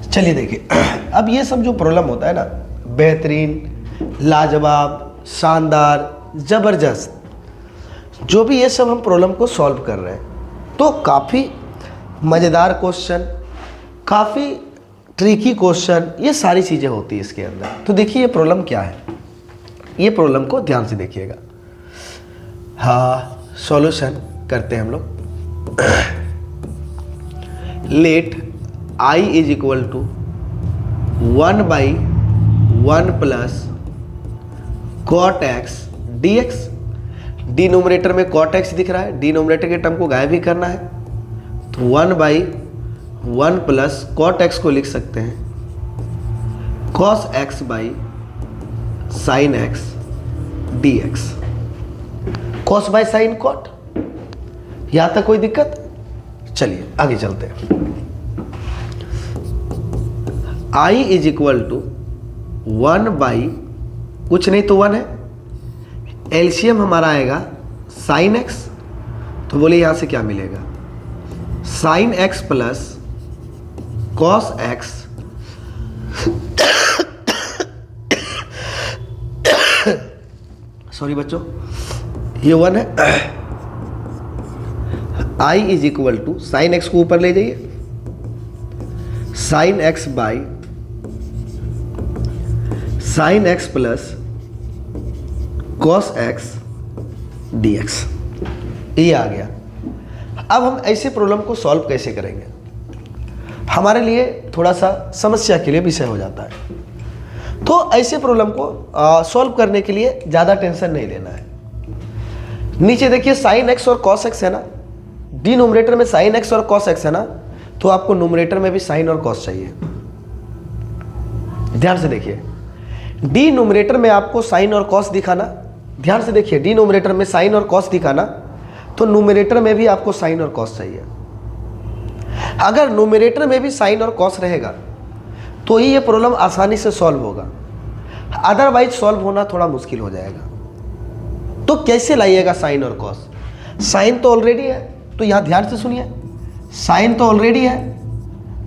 चलिए देखिए, अब ये सब जो प्रॉब्लम होता है ना, बेहतरीन, लाजवाब, शानदार, जबरदस्त, जो भी ये सब हम प्रॉब्लम को सॉल्व कर रहे हैं, तो काफ़ी मज़ेदार क्वेश्चन, काफ़ी ट्रिकी क्वेश्चन, ये सारी चीज़ें होती है इसके अंदर। तो देखिए ये प्रॉब्लम क्या है, ये प्रॉब्लम को ध्यान से देखिएगा। हाँ, सॉल्यूशन करते हैं हम लोग। Let i is equal to 1/1 plus cot x dx। Denominator में cot x दिख रहा है, डिनोमिनेटर के टर्म को गायब भी करना है, तो 1/1 प्लस cot x को लिख सकते हैं cos x by sin x dx। cos by sin cot, यहां तक कोई दिक्कत? चलिए आगे चलते हैं। i इज इक्वल टू 1/ कुछ नहीं तो 1 है, एलसीएम हमारा आएगा sin x, तो बोलिए यहां से क्या मिलेगा, sin x plus cos x sorry बच्चों, ये 1 है। i is equal to sine x को ऊपर ले जाइए, sine x by sine x plus cos x d x, ये आ गया। अब हम ऐसे प्रॉब्लम को सॉल्व कैसे करेंगे, हमारे लिए थोड़ा सा समस्या के लिए विषय हो जाता है। तो ऐसे प्रॉब्लम को सॉल्व करने के लिए ज़्यादा टेंशन नहीं लेना है। नीचे देखिए साइन एक्स और कॉस एक्स है ना, डिनोमिनेटर में साइन एक्स और कॉस एक्स है ना, तो आपको नोमिनेटर में भी साइन और कॉस चाहिए। ध्यान से देखिए, डिनोमिनेटर में आपको साइन और कॉस दिखाना, ध्यान से देखिए, डिनोमिनेटर में साइन और कॉस दिखाना, तो नोमिनेटर में भी आपको साइन और कॉस चाहिए। अगर नोमिनेटर में भी साइन और कॉस रहेगा तो ही ये प्रॉब्लम आसानी से सॉल्व होगा, अदरवाइज सॉल्व होना थोड़ा मुश्किल हो जाएगा। तो कैसे लाइएगा साइन और कॉस? साइन तो ऑलरेडी है, तो यहाँ ध्यान से सुनिए, साइन तो ऑलरेडी है,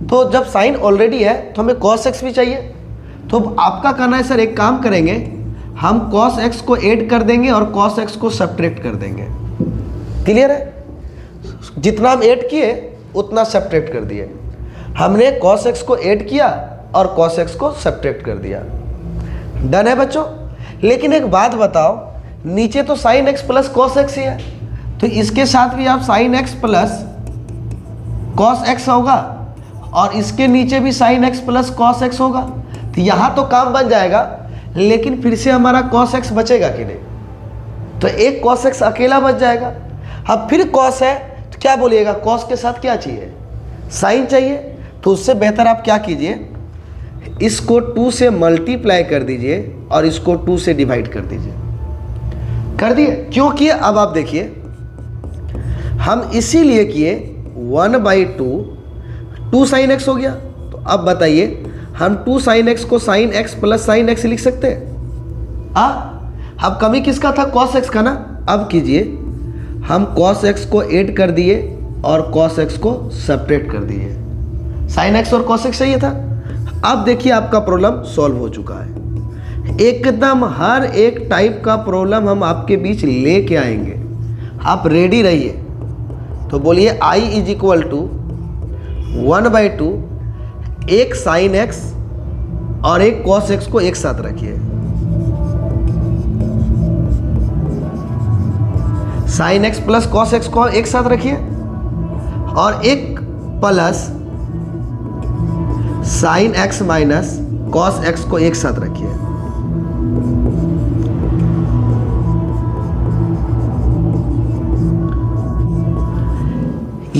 तो जब साइन ऑलरेडी है तो हमें कॉस एक्स भी चाहिए। तो आपका कहना है सर एक काम करेंगे, हम कॉस एक्स को ऐड कर देंगे और कॉस एक्स को सब्ट्रैक्ट कर देंगे। क्लियर है? जितना हम ऐड किए उतना सब्ट्रैक्ट कर दिए। हमने कॉस एक्स को ऐड किया और कॉस एक्स को सब्ट्रैक्ट कर दिया। डन है बच्चों? लेकिन एक बात बताओ, नीचे तो sine x plus cos x ही है, तो इसके साथ भी आप sine x plus cos x होगा और इसके नीचे भी sine x plus cos x होगा। तो यहाँ तो काम बन जाएगा, लेकिन फिर से हमारा कॉस एक्स बचेगा कि नहीं? तो एक कॉस एक्स अकेला बच जाएगा। अब फिर कॉस है तो क्या बोलिएगा, कॉस के साथ क्या चाहिए? साइन चाहिए। तो उससे बेहतर आप क्या कीजिए, इसको 2 से मल्टीप्लाई कर दीजिए और इसको 2 से डिवाइड कर दीजिए। कर दिए? क्यों किए? अब आप देखिए, हम इसीलिए किए 1/2, 2 साइन एक्स हो गया। तो अब बताइए, हम 2 साइन एक्स को sign x plus sine x लिख सकते हैं? अब कमी किसका था? कॉस एक्स का ना। अब कीजिए, हम कॉस एक्स को ऐड कर दिए और कॉस एक्स को सब्ट्रैक्ट कर दिए। साइन एक्स और कॉस एक्स चाहिए था। अब देखिए आपका प्रॉब्लम सॉल्व हो चुका है। एकदम हर एक टाइप का प्रॉब्लम हम आपके बीच लेके आएंगे, आप रेडी रहिए। तो बोलिए i इज इक्वल टू 1/2, एक साइन एक्स और एक कॉस एक्स को एक साथ रखिए। Sign x plus cos x को एक साथ रखिए और एक plus sine x minus cos x को एक साथ रखिए।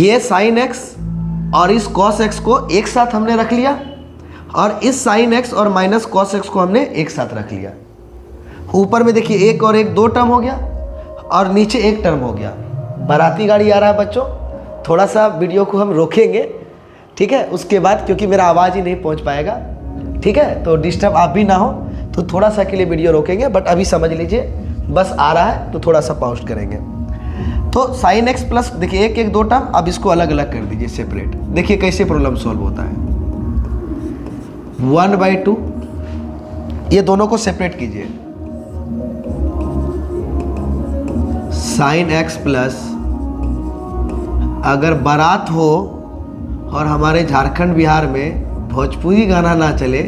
ये साइन एक्स और इस कॉस एक्स को एक साथ हमने रख लिया और इस साइन एक्स और माइनस कॉस एक्स को हमने एक साथ रख लिया। ऊपर में देखिए एक और एक 2 टर्म हो गया और नीचे एक टर्म हो गया। बाराती गाड़ी आ रहा है बच्चों, थोड़ा सा वीडियो को हम रोकेंगे, ठीक है, उसके बाद, क्योंकि मेरा आवाज़ ही नहीं पहुंच पाएगा, ठीक है, तो डिस्टर्ब आप भी ना हो, तो थोड़ा सा के लिए वीडियो रोकेंगे। बट अभी समझ लीजिए, बस आ रहा है तो थोड़ा सा पॉज करेंगे। तो साइन एक्स प्लस, देखिए एक एक 2 टर्म, अब इसको अलग अलग कर दीजिए, सेपरेट। देखिए कैसे प्रॉब्लम सॉल्व होता है। 1/2, ये दोनों को सेपरेट कीजिए। साइन एक्स प्लस, अगर बारात हो और हमारे झारखंड बिहार में भोजपुरी गाना ना चले,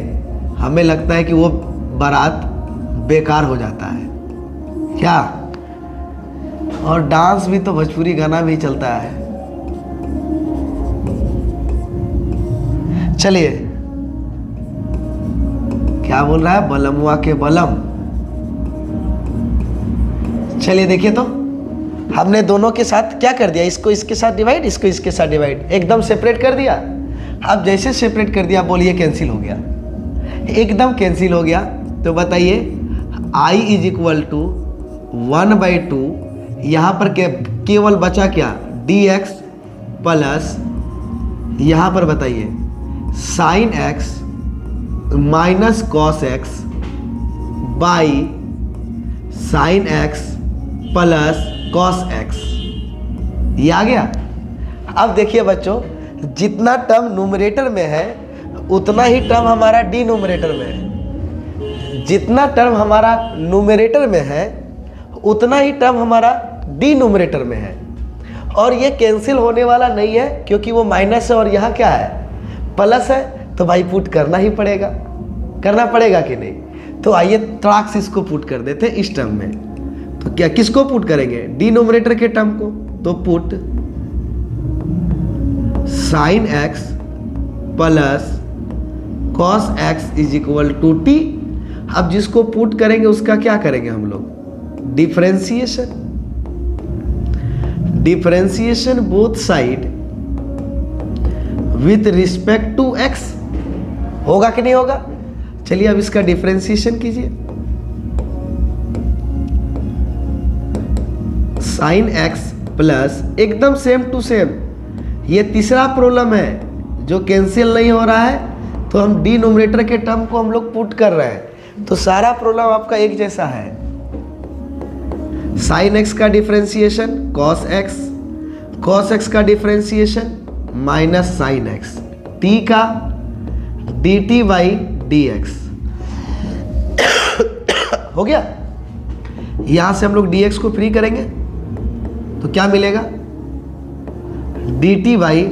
हमें लगता है कि वो बारात बेकार हो जाता है क्या। और डांस भी तो भोजपुरी गाना भी चलता है। चलिए, क्या बोल रहा है, बलमुआ के बलम। चलिए देखिए, तो हमने दोनों के साथ क्या कर दिया, इसको इसके साथ डिवाइड, इसको इसके साथ डिवाइड, एकदम सेपरेट कर दिया। अब जैसे सेपरेट कर दिया, बोलिए कैंसिल हो गया, एकदम कैंसिल हो गया। तो बताइए i इज इक्वल टू 1/2, यहाँ पर केवल बचा क्या, dx प्लस, यहाँ पर बताइए sign x minus cos x by sine x plus cos x. ये आ गया। अब देखिए बच्चों, जितना टर्म न्यूमरेटर में है उतना ही टर्म हमारा डिनोमिनेटर में है। जितना टर्म हमारा न्यूमरेटर में है उतना ही टर्म हमारा डिनोमिनेटर में है। और ये कैंसिल होने वाला नहीं है, क्योंकि वो माइनस है और यहाँ क्या है, प्लस है। तो भाई पुट करना ही पड़ेगा, करना पड़ेगा कि नहीं। तो आइए तड़ाक से इसको पुट कर देते हैं इस टर्म में। तो क्या, किसको पुट करेंगे, डिनोमिनेटर के टर्म को। तो put sine x plus cos x is equal to t. अब जिसको पुट करेंगे उसका क्या करेंगे हम लोग, differentiation. Differentiation both side with respect to x. होगा कि नहीं होगा। चलिए अब इसका डिफरेंशिएशन कीजिए। साइन एक्स प्लस, एकदम सेम टू सेम। ये तीसरा प्रॉब्लम है जो कैंसिल नहीं हो रहा है, तो हम डिनोमिनेटर के टर्म को हम लोग पुट कर रहे हैं। तो सारा प्रॉब्लम आपका एक जैसा है। साइन एक्स का differentiation cos x, cos x का differentiation minus sine x, T का dt बाई dx। हो गया। यहां से हम लोग dx को फ्री करेंगे तो क्या मिलेगा, dt by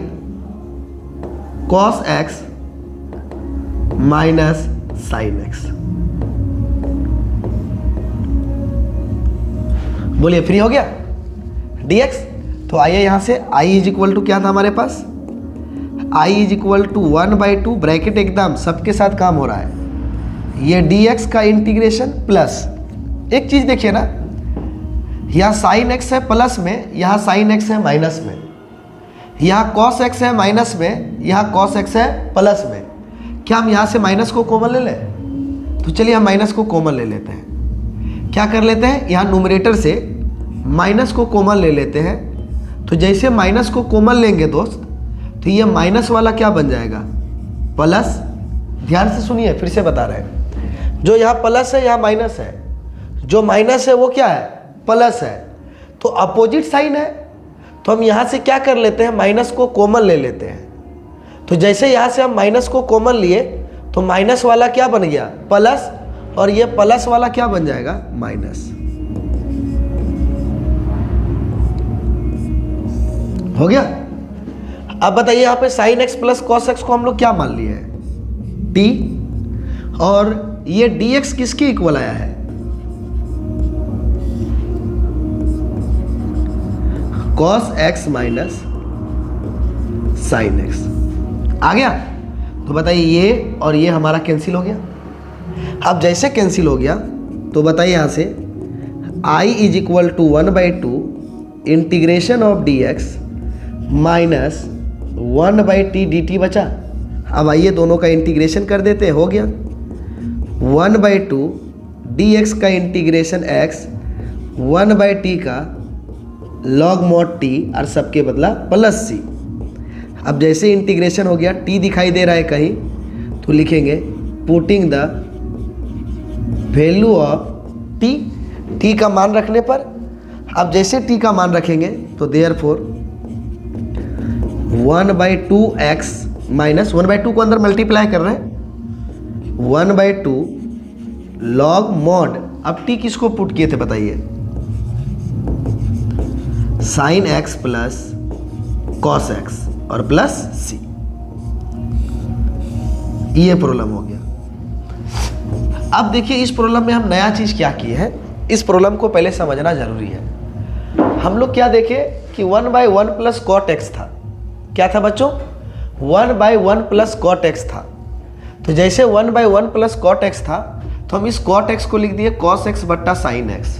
cos x minus sine x. बोलिए फ्री हो गया dx। तो आइए यहां से i इज इक्वल टू क्या था हमारे पास, i is equal to 1/2, bracket एकदम सबके साथ काम हो रहा है। ये dx का इंटीग्रेशन प्लस, एक चीज देखिए ना, यहाँ साइन x है प्लस में, यहाँ साइन x है माइनस में, यहाँ कॉस x है माइनस में, यहाँ कॉस x है प्लस में। क्या हम यहाँ से माइनस को कॉमन ले लें, तो चलिए हम माइनस को कॉमन ले लेते हैं। क्या कर लेते हैं, यहाँ न्यूमरेटर से माइनस को कॉमन ले लेते हैं। तो जैसे माइनस को कॉमन लेंगे दोस्त, तो ये माइनस वाला क्या बन जाएगा, प्लस। ध्यान से सुनिए, फिर से बता रहे हैं, जो यहाँ प्लस है यहाँ माइनस है, जो माइनस है वो क्या है, प्लस है। तो अपोजिट साइन है, तो हम यहाँ से क्या कर लेते हैं, माइनस को कॉमन ले लेते हैं। तो जैसे यहाँ से हम माइनस को कॉमन लिए तो माइनस वाला क्या बन गया, प्लस, और ये प्लस वाला क्या बन जाएगा, माइनस। हो गया। अब बताइए यहाँ पे sign x plus cos x को हम लोग क्या मान लिए हैं, टी, और ये dx किसके इक्वल आया है, cos x minus sine x. आ गया? तो बताइए ये और ये हमारा कैंसिल हो गया। अब जैसे कैंसिल हो गया तो बताइए यहाँ से I is equal to 1/2 integration of d x minus 1/t dt बचा। अब आइए दोनों का इंटीग्रेशन कर देते हैं, हो गया 1/2 dx का इंटीग्रेशन x 1/t का log mod t और सबके बदला प्लस c। अब जैसे इंटीग्रेशन हो गया t दिखाई दे रहा है कहीं तो लिखेंगे putting the value of t का मान रखने पर। अब जैसे t का मान रखेंगे तो देयरफॉर 1/2x माइनस 1/2 को अंदर मल्टीप्लाई कर रहे हैं 1/2 log mod। अब t किसको पुट किए थे बताइए? साइन x प्लस कॉस x और प्लस c। ये प्रॉब्लम हो गया। अब देखिए इस प्रॉब्लम में हम नया चीज क्या किए हैं, इस प्रॉब्लम को पहले समझना जरूरी है। हम लोग क्या देखे कि 1/1 प्लस कॉट एक्स था। क्या था बच्चों? 1/1 प्लस कॉट एक्स था। तो जैसे 1/1 प्लस कॉट एक्स था तो हम इस कॉट एक्स को लिख दिए कॉस एक्स बट्टा साइन एक्स।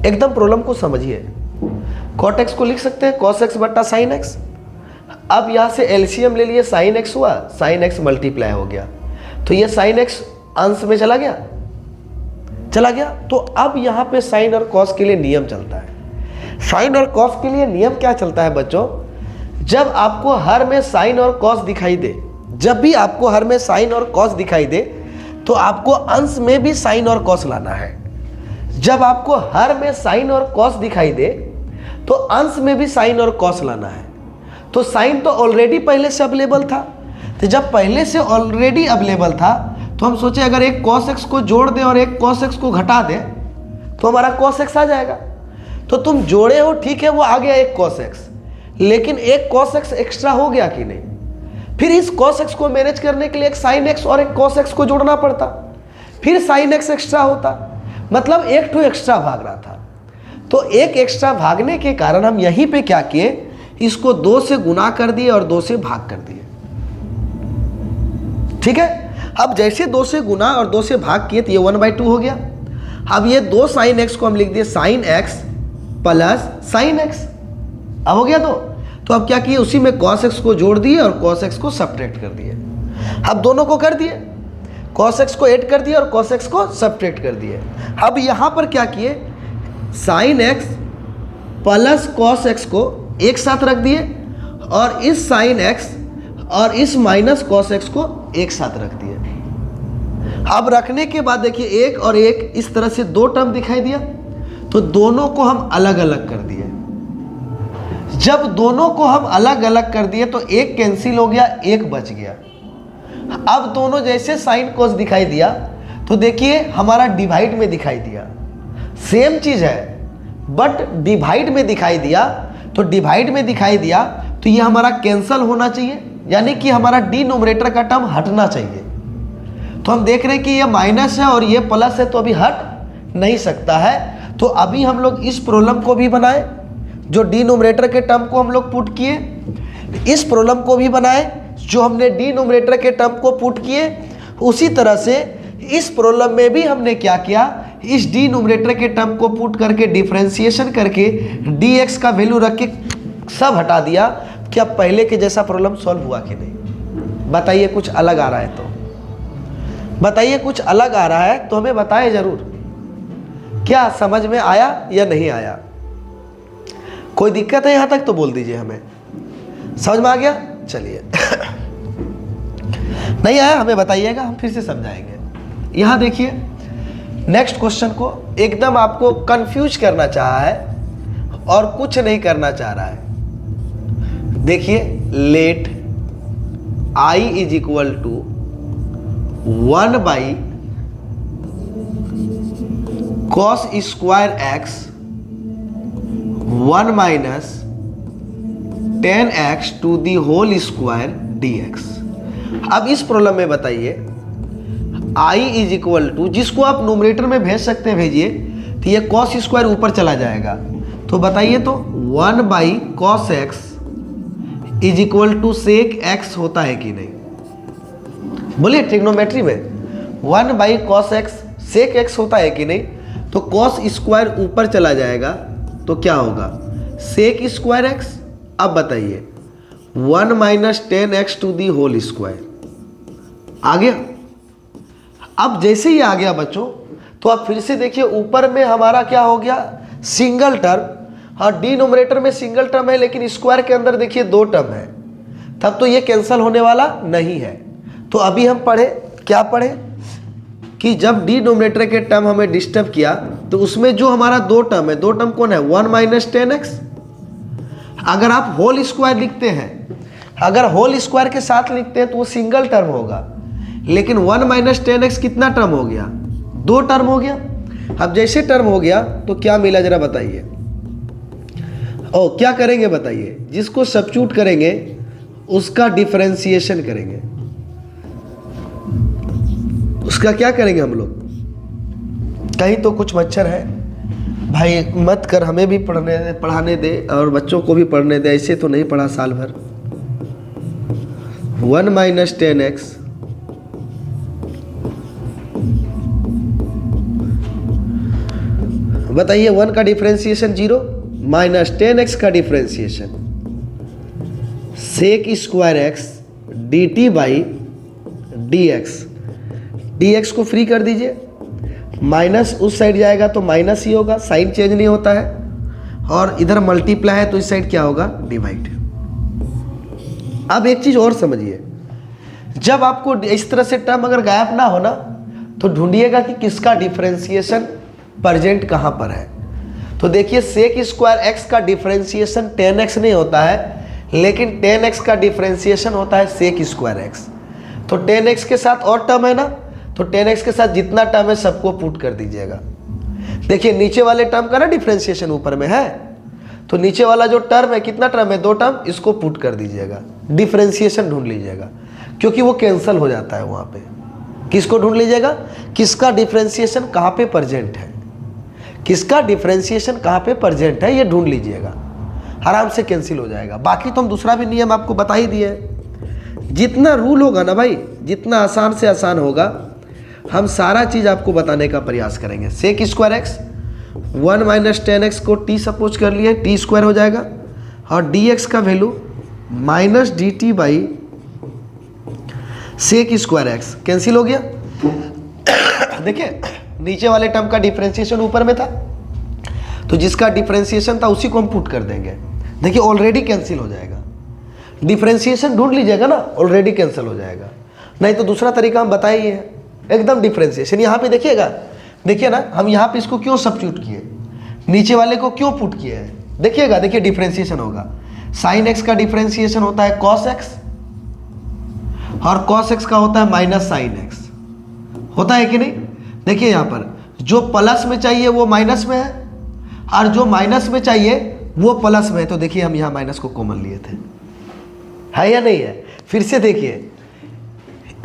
एकदम प्रॉब्लम को समझिए, कॉट एक्स को लिख सकते हैं कॉस एक्स बट्टा साइन एक्स। अब यहाँ से एलसीएम ले लिए, साइन एक्स हुआ, साइन एक्स मल्टीप्लाई हो गया तो ये साइन एक्स अंश में चला गया, चला गया। तो अब यहाँ पे साइन और कॉस के लिए नियम चलता है। साइन और कॉस के लिए नियम क्या चलता है बच्चों? जब आपको हर में साइन और कॉस दिखाई दे, जब भी आपको हर में साइन और कॉस दिखाई दे तो आपको अंश में भी साइन और कॉस लाना है। जब आपको हर में साइन और कॉस दिखाई दे तो अंश में भी साइन और कॉस लाना है। तो साइन तो ऑलरेडी पहले से अवेलेबल था, तो जब पहले से ऑलरेडी अवेलेबल था तो हम सोचे अगर एक कॉस एक्स को जोड़ दें और एक कॉस एक्स को घटा दें तो हमारा कॉस एक्स आ जाएगा। तो तुम जोड़े हो, ठीक है, वो आ गया एक कॉस एक्स, लेकिन एक कॉस एक्स एक्स्ट्रा हो गया कि नहीं? फिर इस कॉस एक्स को मैनेज करने के लिए एक साइन एक्स और एक कॉस एक्स को जोड़ना पड़ता, फिर साइन एक्स एक्स्ट्रा होता, मतलब एक ठो एक्स्ट्रा भाग रहा था। तो एक एक्स्ट्रा भागने के कारण हम यहीं पे क्या किए, इसको 2 से गुना कर दिए और 2 से भाग कर दिए। ठीक है, अब जैसे 2 से गुना और 2 से भाग किए तो ये 1/2 हो गया। अब ये 2 साइन एक्स को हम लिख दिए sign x plus sine x. अब हो गया तो अब क्या किए, उसी में कॉस एक्स को जोड़ दिए और कॉस एक्स को सब्ट्रैक्ट कर दिए। अब दोनों को कर दिए, कॉस एक्स को ऐड कर दिए और कॉस एक्स को सब्ट्रैक्ट कर दिए। अब यहाँ पर क्या किए, sign x plus cos x को एक साथ रख दिए और इस साइन एक्स और इस माइनस कॉस एक्स को एक साथ रख दिए। अब रखने के बाद देखिए एक और एक इस तरह से 2 टर्म दिखाई दिया तो दोनों को हम अलग अलग कर दिए। जब दोनों को हम अलग अलग कर दिए तो एक कैंसिल हो गया, एक बच गया। अब दोनों जैसे साइन कॉस दिखाई दिया तो देखिए हमारा डिवाइड में दिखाई दिया, सेम चीज है बट डिवाइड में दिखाई दिया। तो डिवाइड में दिखाई दिया तो ये हमारा कैंसल होना चाहिए, यानी कि हमारा डिनोमिनेटर का टर्म हटना चाहिए। तो हम देख रहे हैं कि ये माइनस है और ये प्लस है तो अभी हट नहीं सकता है। तो अभी हम लोग इस प्रॉब्लम को भी बनाए, जो डिनोमिनेटर के टर्म को हम लोग पुट किए, इस प्रॉब्लम को भी बनाए जो हमने डिनोमिनेटर के टर्म को पुट किए। उसी तरह से इस प्रॉब्लम में भी हमने क्या किया, इस डिनोमिनेटर के टर्म को पुट करके डिफरेंशिएशन करके dx का वैल्यू रख के सब हटा दिया। क्या पहले के जैसा प्रॉब्लम सॉल्व हुआ कि नहीं? बताइए कुछ अलग आ रहा है तो बताइए, कुछ अलग आ रहा है तो हमें बताएं जरूर। क्या समझ में आया या नहीं आया? कोई दिक्कत है यहाँ तक तो बोल दीजिए, हमें समझ में आ गया? चलिए नहीं आया हमें बताइएगा, हम फिर से समझाएंगे। यहाँ देखिए नेक्स्ट क्वेश्चन को एकदम आपको कंफ्यूज करना चाहा है और कुछ नहीं करना चाह रहा है। देखिए let i is equal to 1/cos square x 1 minus 10x to the whole square dx। अब इस प्रॉब्लम में बताइए i इज इक्वल टू, जिसको आप नोमिनेटर में भेज सकते हैं भेजिए, तो ये cos स्क्वायर ऊपर चला जाएगा तो बताइए तो 1 by cos x is equal to sec x होता है कि नहीं? बोलिए ट्रिग्नोमेट्री में 1 by cos x sec x होता है कि नहीं? तो कॉस स्क्वायर ऊपर चला जाएगा तो क्या होगा? Sec square x. अब बताइए 1 minus 10x to the whole square आ गया। अब जैसे ही आ गया बच्चों, तो आप फिर से देखिए ऊपर में हमारा क्या हो गया? Single term. हाँ, डिनोमिनेटर में सिंगल टर्म है, लेकिन स्क्वायर के अंदर देखिए 2 टर्म है, तब तो ये कैंसिल होने वाला नहीं है। तो अभी हम पढ़े, क्या पढ़े कि जब डिनोमिनेटर के टर्म हमें डिस्टर्ब किया तो उसमें जो हमारा 2 टर्म है, 2 टर्म कौन है? 1 माइनस 10x। अगर आप होल स्क्वायर लिखते हैं, अगर होल स्क्वायर के साथ लिखते हैं तो वो सिंगल टर्म होगा, लेकिन 1 माइनस 10x कितना टर्म हो गया? 2 टर्म हो गया। अब जैसे टर्म हो गया तो क्या मिला जरा बताइए। ओ क्या करेंगे बताइए? जिसको सब्स्टिट्यूट करेंगे उसका डिफरेंशिएशन करेंगे। उसका क्या करेंगे हम लोग? कहीं तो कुछ मच्छर है भाई, मत कर, हमें भी पढ़ाने दे और बच्चों को भी पढ़ने दे। ऐसे तो नहीं पढ़ा साल भर। 1 माइनस 10x बताइए, 1 का डिफरेंशिएशन 0 माइनस 10x का differentiation sec square x d t by d x. D x को फ्री कर दीजिए, माइनस उस साइड जाएगा तो माइनस ही होगा, साइन चेंज नहीं होता है, और इधर मल्टीप्लाई है तो इस साइड क्या होगा? डिवाइड। अब एक चीज और समझिए, जब आपको इस तरह से टर्म अगर गायब ना हो ना, तो ढूंढिएगा कि किसका डिफरेंशिएशन प्रेजेंट कहां पर है। तो देखिए सेक स्क्वायर एक्स का डिफरेंशिएशन 10x नहीं होता है, लेकिन 10x का डिफरेंशिएशन होता है सेक स्क्वायर एक्स। तो 10x के साथ और टर्म है ना, तो 10x के साथ जितना टर्म है सबको पुट कर दीजिएगा। देखिए नीचे वाले टर्म का ना डिफरेंशिएशन ऊपर में है, तो नीचे वाला जो टर्म है, कितना टर्म है? 2 टर्म, इसको पुट कर दीजिएगा, डिफरेंशिएशन ढूंढ लीजिएगा, क्योंकि वो कैंसिल हो जाता है वहां पे। किसको ढूंढ लीजिएगा? किसका डिफरेंशिएशन कहां पे प्रेजेंट है, किसका डिफरेंशिएशन कहां पे प्रेजेंट है, ये ढूंढ लीजिएगा, आराम से कैंसिल हो जाएगा। बाकी तो हम दूसरा भी नियम आपको बता ही दिए। जितना रूल होगा ना भाई, जितना आसान से आसान होगा, हम सारा चीज आपको बताने का प्रयास करेंगे। सेक स्क्वायर एक्स 1 माइनस 10x को टी सपोज कर लिए, टी स्क्वायर हो जाएगा, और dx का value minus d t by sec square x cancel हो गया। देखिए नीचे वाले टर्म का डिफरेंशिएशन ऊपर में था, तो जिसका डिफरेंशिएशन था उसी को हम पुट कर देंगे। देखिए ऑलरेडी कैंसिल हो जाएगा, डिफरेंशिएशन ढूंढ लीजिएगा ना, ऑलरेडी कैंसिल हो जाएगा। नहीं तो दूसरा तरीका हम बताए ही है, एकदम डिफरेंशिएशन। यहाँ पे देखिएगा, देखिए ना हम यहाँ पे इसको क्यों सब्स्टिट्यूट किए, नीचे वाले को क्यों पुट किए हैं, देखिएगा। देखिए डिफरेंशिएशन होगा, साइन एक्स का डिफरेंशिएशन होता है कॉस एक्स, और कॉस एक्स का होता है माइनस साइन एक्स, होता है कि नहीं? देखिए यहाँ पर जो प्लस में चाहिए वो माइनस में है, और जो माइनस में चाहिए वो प्लस में है। तो देखिए हम यहाँ माइनस को कॉमन लिए थे, है या नहीं है? फिर से देखिए,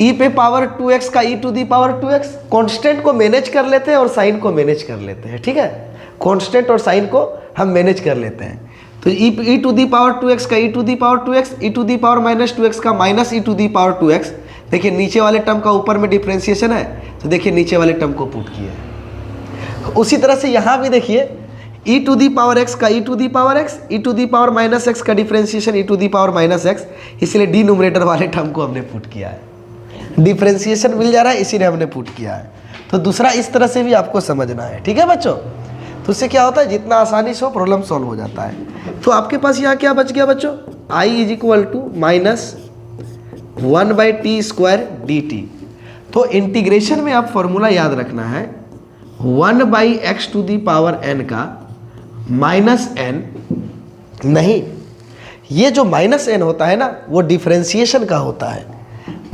e पे पावर 2x का e to the power 2x, constant को मैनेज कर लेते हैं और साइन को मैनेज कर लेते हैं, ठीक है? कांस्टेंट और साइन को हम मैनेज कर लेते हैं। तो e to the power 2x का e to the power 2x, e to the power minus 2x का minus e to the power 2x। देखिए नीचे वाले टर्म का ऊपर में डिफरेंशिएशन है, तो देखिए नीचे वाले टर्म को पुट किया है। उसी तरह से यहाँ भी देखिए e to the power x का e to the power x, e to the power minus x का differentiation e to the power minus x, इसलिए डिनोमिनेटर वाले टर्म को हमने पुट किया है। डिफरेंशिएशन मिल जा रहा है, इसीलिए हमने पुट किया है। तो दूसरा इस तरह से भी आपको समझना है, ठीक है बच्चों? तो उससे क्या होता है, जितना आसानी से हो प्रॉब्लम सॉल्व हो जाता है। तो आपके पास यहाँ क्या बच गया बच्चों? i is equal to minus 1 by t square d t. तो इंटीग्रेशन में आप फॉर्मूला याद रखना है, 1 by x to the power n का माइनस n नहीं, ये जो माइनस n होता है ना, वो डिफरेंशिएशन का होता है।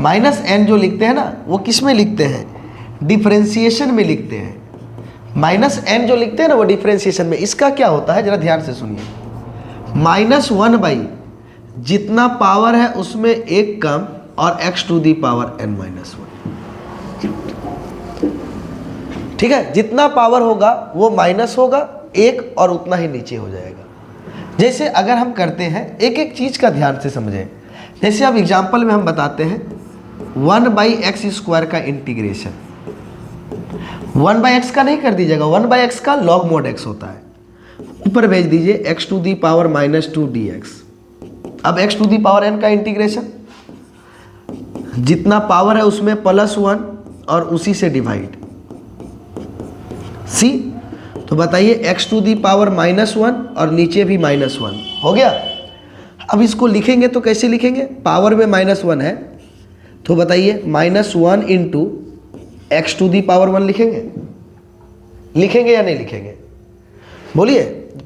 माइनस n जो लिखते हैं ना, वो किस में लिखते हैं? डिफरेंशिएशन में लिखते हैं। माइनस n जो लिखते हैं ना, वो डिफरेंशिएशन में। इसका क्या होता है, जरा ध्यान से सुनिए। -1 बाई जितना पावर है उसमें एक कम, और x to the power n-1, ठीक है? जितना पावर होगा वो माइनस होगा एक और उतना ही नीचे हो जाएगा। जैसे अगर हम करते हैं, एक एक चीज़ का ध्यान से समझें। जैसे अब एग्जाम्पल में हम बताते हैं 1/x² का इंटीग्रेशन, 1/x का नहीं कर दीजिएगा, 1/x का log mod x होता है, ऊपर भेज दीजिए x⁻² dx। अब x⁻n का इंटीग्रेशन, जितना पावर है उसमें +1 और उसी से डिवाइड सी। तो बताइए x⁻−1 और नीचे भी -1 हो गया। अब इसको लिखेंगे तो कैसे लिखेंगे, पावर में -1 है तो बताइए -1 इंटू x⁻1 लिखेंगे, लिखेंगे या नहीं लिखेंगे, बोलिए।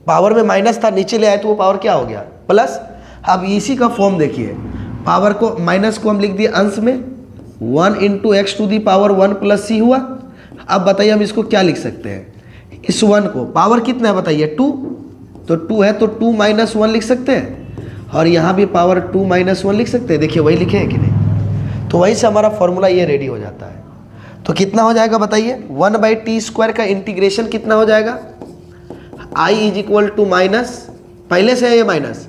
पावर में माइनस था, नीचे ले आए तो वो पावर क्या हो गया, प्लस। अब इसी का फॉर्म देखिए, पावर को माइनस को हम लिख दिए अंश में, 1 इंटू x⁻1 प्लस c हुआ। अब बताइए हम इसको क्या लिख सकते हैं, इस 1 को, पावर कितना है बताइए 2, तो 2 है तो 2 - 1 लिख सकते हैं, और यहाँ भी पावर 2 - 1 लिख सकते हैं। देखिए वही लिखे हैं कि नहीं, तो वहीं से हमारा फॉर्मूला ये रेडी हो जाता है। तो कितना हो जाएगा बताइए, 1/t² का इंटीग्रेशन कितना हो जाएगा, i = माइनस, पहले से है ये minus,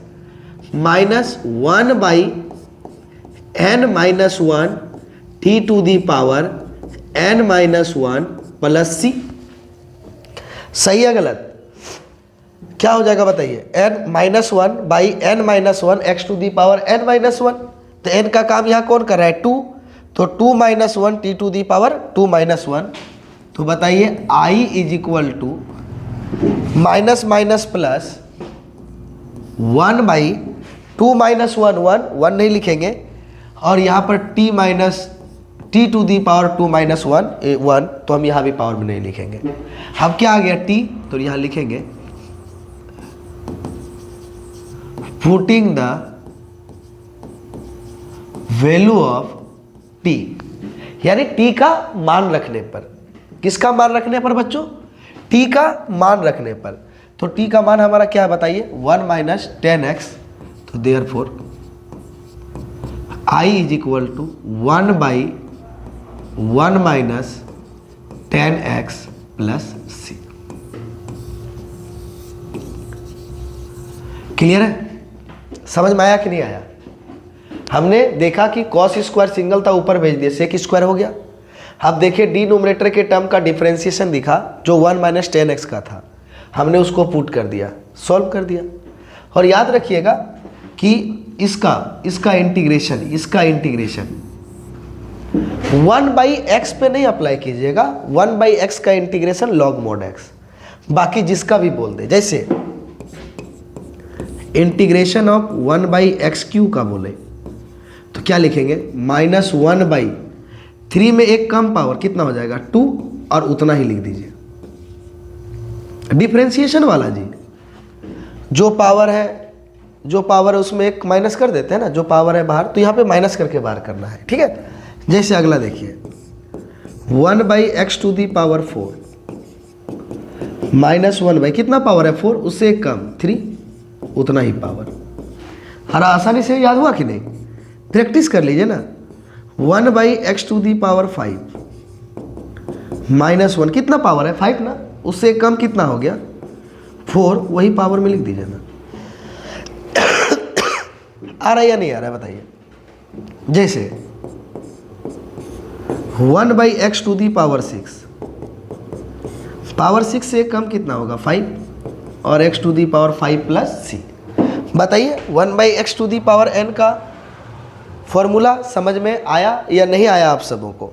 -1/n-1 t⁻n-1 plus c। सही है गलत, क्या हो जाएगा बताइए, n-1/n-1 x⁻n-1। तो n का काम यहाँ कौन कर रहा है, 2, तो 2 - 1 t⁻2 - 1। तो बताइए i = माइनस माइनस प्लस 1/2 - 1 नहीं लिखेंगे, और यहाँ पर t⁻2 - 1 तो हम यहाँ भी पावर में नहीं लिखेंगे। अब क्या आ गया t, तो यहाँ लिखेंगे putting the value of t, यानी t का मान रखने पर। किसका मान रखने पर बच्चों, t का मान रखने पर। तो t का मान हमारा क्या है बताइए, 1 - 10x। तो therefore i = 1/1 - 10x plus c। Clear है, समझ में आया कि नहीं आया। हमने देखा कि cos² सिंगल था, ऊपर भेज दिया, sec² हो गया। अब देखिए डिनोमिनेटर के टर्म का डिफरेंशिएशन दिखा, जो 1 - 10x का था, हमने उसको पुट कर दिया, सॉल्व कर दिया। और याद रखिएगा कि इसका इंटीग्रेशन 1/x पे नहीं अप्लाई कीजिएगा, 1/x का इंटीग्रेशन log mod x, बाकी जिसका भी बोल दे। जैसे इंटीग्रेशन ऑफ 1/x³ का बोले तो क्या लिखेंगे, -1/3 में एक कम पावर कितना हो जाएगा 2, और उतना ही लिख दीजिए। डिफरेंशिएशन वाला जी, जो पावर है उसमें एक माइनस कर देते हैं ना, जो पावर है बाहर, तो यहाँ पे माइनस करके बाहर करना है, ठीक है। जैसे अगला देखिए 1/x⁴ -1 कितना पावर है 4, उससे एक कम 3, उतना ही पावर। हरा आसानी से याद हुआ कि नहीं, प्रैक्टिस कर लीजिए ना। 1/x⁵ -1 कितना पावर है 5 ना, उससे कम कितना हो गया 4, वही पावर में लिख दीजिए ना। आ रहा है या नहीं आ रहा है बताइए। जैसे 1/x⁶ पावर 6 से कम कितना होगा 5, और x⁵ प्लस c। बताइए 1/x⁴n का फॉर्मूला समझ में आया या नहीं आया आप सबों को,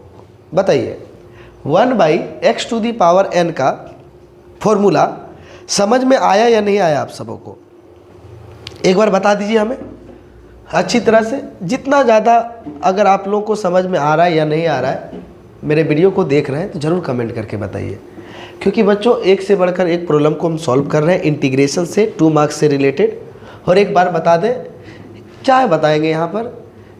बताइए। 1/x⁴n का फॉर्मूला समझ में आया या नहीं आया आप सबों को, एक बार बता दीजिए हमें अच्छी तरह से। जितना ज़्यादा अगर आप लोगों को समझ में आ रहा है या नहीं आ रहा है, मेरे वीडियो को देख रहे हैं तो ज़रूर कमेंट करके बताइए, क्योंकि बच्चों एक से बढ़कर एक प्रॉब्लम को हम सॉल्व कर रहे हैं इंटीग्रेशन से 2 मार्क्स से रिलेटेड। और एक बार बता दें, क्या है बताएंगे यहाँ पर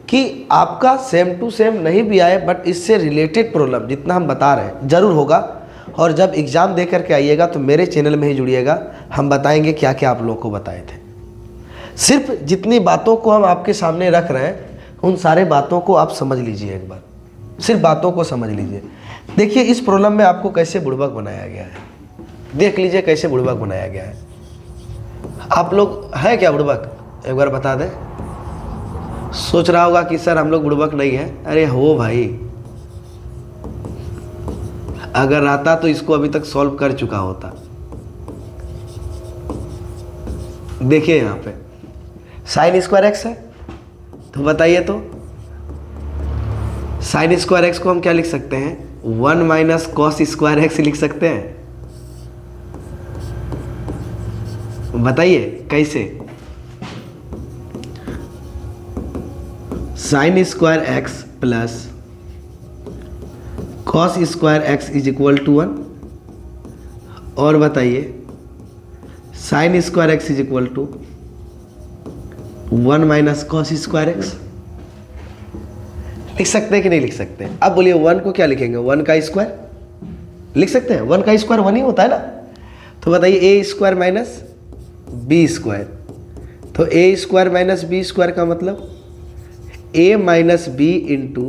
कि आपका सेम टू सेम नहीं भी आए, बट इससे रिलेटेड प्रॉब्लम जितना हम बता रहे हैं ज़रूर होगा। और जब एग्ज़ाम दे करके आइएगा तो मेरे चैनल में ही जुड़िएगा, हम बताएंगे क्या क्या आप लोगों को बताए थे। सिर्फ जितनी बातों को हम आपके सामने रख रहे हैं, उन सारे बातों को आप समझ लीजिए एक बार, सिर्फ बातों को समझ लीजिए। देखिए इस प्रॉब्लम में आपको कैसे बुड़बक बनाया गया है, देख लीजिए कैसे बुड़बक बनाया गया है। आप लोग हैं क्या बुड़बक, एक बार बता दें। सोच रहा होगा कि सर हम लोग बुड़बक नहीं है। अरे हो भाई, अगर आता तो इसको अभी तक सॉल्व कर चुका होता। देखिए यहाँ पे साइन स्क्वायर एक्स है, तो बताइए तो साइन स्क्वायर एक्स को हम क्या लिख सकते हैं, 1 माइनस कॉस स्क्वायर एक्स लिख सकते हैं। बताइए कैसे। Sine square x plus cos square x is equal to 1, और बताइए sine square x is equal to 1 minus cos square x. लिख सकते हैं कि नहीं लिख सकते? अब बोलिए 1 को क्या लिखेंगे, 1 का स्क्वायर लिख सकते हैं। 1 का स्क्वायर 1 ही होता है ना। तो बताइए ए स्क्वायर माइनस बी स्क्वायर, तो ए स्क्वायर माइनस बी स्क्वायर का मतलब ए माइनस बी इंटू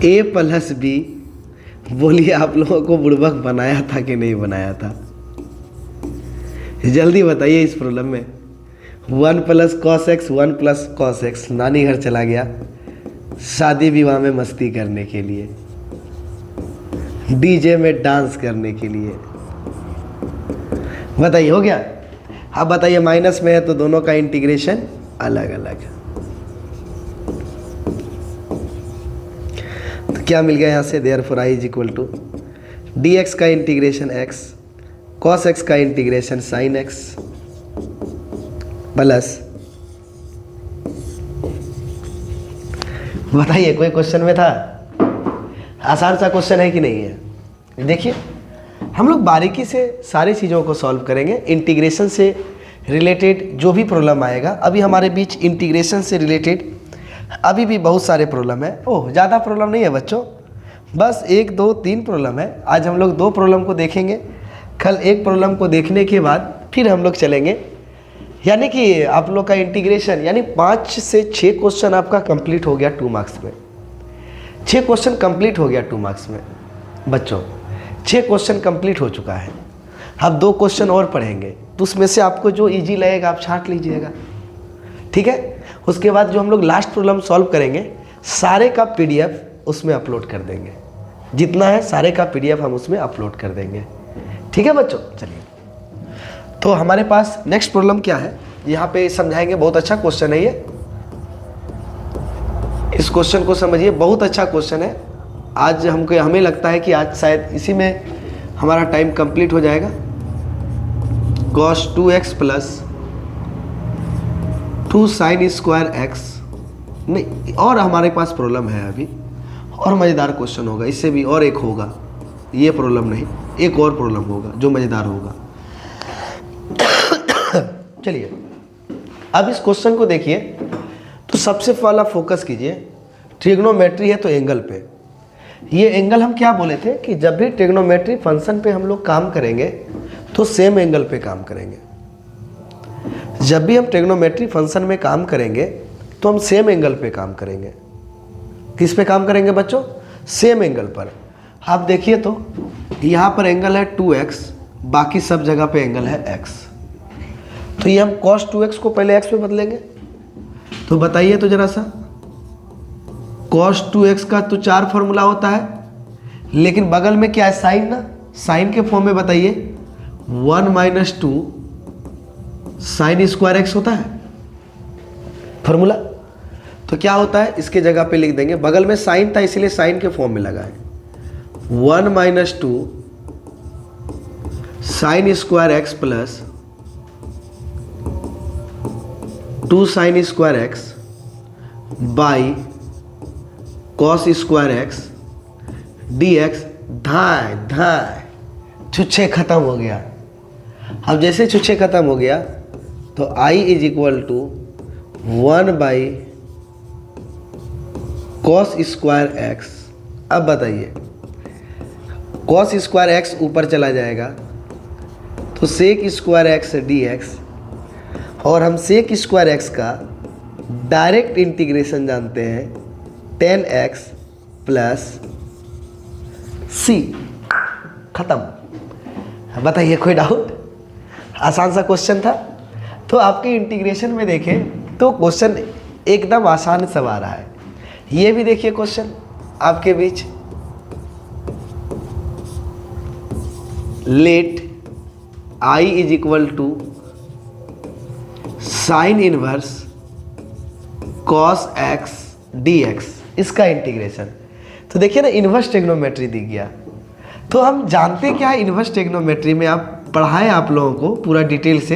ए प्लस बी। बोलिए आप लोगों को बुड़बक बनाया था कि नहीं बनाया था? जल्दी बताइए इस प्रॉब्लम में। 1 plus cos x, 1 plus cos x नानी घर चला गया शादी विवाह में मस्ती करने के लिए, डीजे में डांस करने के लिए। बताइए हो गया? अब बताइए माइनस में है तो दोनों का इंटीग्रेशन अलग अलग। तो क्या मिल गया यहाँ से, therefore I is equal to d x का इंटीग्रेशन एक्स, कॉस एक्स का इंटीग्रेशन साइन एक्स प्लस। बताइए कोई क्वेश्चन में था? आसान सा क्वेश्चन है कि नहीं है? देखिए हम लोग बारीकी से सारी चीज़ों को सॉल्व करेंगे। इंटीग्रेशन से रिलेटेड जो भी प्रॉब्लम आएगा, अभी हमारे बीच इंटीग्रेशन से रिलेटेड अभी भी बहुत सारे प्रॉब्लम है। ओह ज़्यादा प्रॉब्लम नहीं है बच्चों, बस 1 2 3 प्रॉब्लम है। आज हम लोग 2 प्रॉब्लम को देखेंगे, कल 1 प्रॉब्लम को देखने के बाद फिर हम लोग चलेंगे। यानी कि आप लोग का इंटीग्रेशन यानी 5 से 6 क्वेश्चन आपका कंप्लीट हो गया 2 मार्क्स में। 6 क्वेश्चन कंप्लीट हो गया 2 मार्क्स में बच्चों, 6 क्वेश्चन कंप्लीट हो चुका है। अब 2 क्वेश्चन और पढ़ेंगे, तो उसमें से आपको जो इजी लगेगा आप छांट लीजिएगा, ठीक है। उसके बाद जो हम लोग लास्ट प्रॉब्लम सॉल्व करेंगे, सारे का पीडीएफ उसमें अपलोड कर देंगे। जितना है सारे का पीडीएफ हम उसमें अपलोड कर देंगे, ठीक है बच्चों। चलिए तो हमारे पास नेक्स्ट प्रॉब्लम क्या है यहाँ पे समझाएंगे। बहुत अच्छा क्वेश्चन है ये, इस क्वेश्चन को समझिए, बहुत अच्छा क्वेश्चन है। आज हमें लगता है कि आज शायद इसी में हमारा टाइम कंप्लीट हो जाएगा। cos 2x plus 2 sign square x, नहीं और हमारे पास प्रॉब्लम है अभी, और मज़ेदार क्वेश्चन होगा इससे भी, और एक होगा, ये प्रॉब्लम नहीं, एक और प्रॉब्लम होगा जो मज़ेदार होगा। चलिए अब इस क्वेश्चन को देखिए, तो सबसे पहला फोकस कीजिए, ट्रिग्नोमेट्री है तो एंगल पे। ये एंगल हम क्या बोले थे कि जब भी ट्रिग्नोमेट्री फंक्शन पे हम लोग काम करेंगे तो सेम एंगल पे काम करेंगे। जब भी हम ट्रिग्नोमेट्री फंक्शन में काम करेंगे तो हम सेम एंगल पे काम करेंगे। किस पे काम करेंगे बच्चों? सेम एंगल पर। आप देखिए तो यहाँ पर एंगल है 2x, बाकी सब जगह पे एंगल है x। तो ये हम cos 2x को पहले x पे बदलेंगे। तो बताइए तो जरा सा, cos 2x का तो 4 फॉर्मूला होता है, लेकिन बगल में क्या है, साइन ना। साइन के फॉर्म में बताइए 1 माइनस 2 साइन स्क्वायर एक्स होता है फॉर्मूला। तो क्या होता है, इसके जगह पे लिख देंगे, बगल में साइन था इसलिए साइन के फॉर्म में लगा है 1 minus 2 sign square x plus 2 sign square x by cos square x d x. धाय धाय छुच्छे खत्म हो गया। अब जैसे छुच्छे खत्म हो गया तो i is equal to 1 by cos square x. अब बताइए कॉस स्क्वायर एक्स ऊपर चला जाएगा तो sec square x d x, और हम सेक स्क्वायर एक्स का डायरेक्ट इंटीग्रेशन जानते हैं 10x प्लस c। ख़त्म। बताइए कोई डाउट? आसान सा क्वेश्चन था। तो आपके इंटीग्रेशन में देखें तो क्वेश्चन एकदम आसान सब आ रहा है। ये भी देखिए क्वेश्चन आपके बीच, let I is equal to sine inverse cos x d x, इसका इंटीग्रेशन। तो देखिए ना, इन्वर्स ट्रिग्नोमेट्री दी गया। तो हम जानते क्या है इन्वर्स ट्रिग्नोमेट्री में, आप पढ़ाएं आप लोगों को पूरा डिटेल से।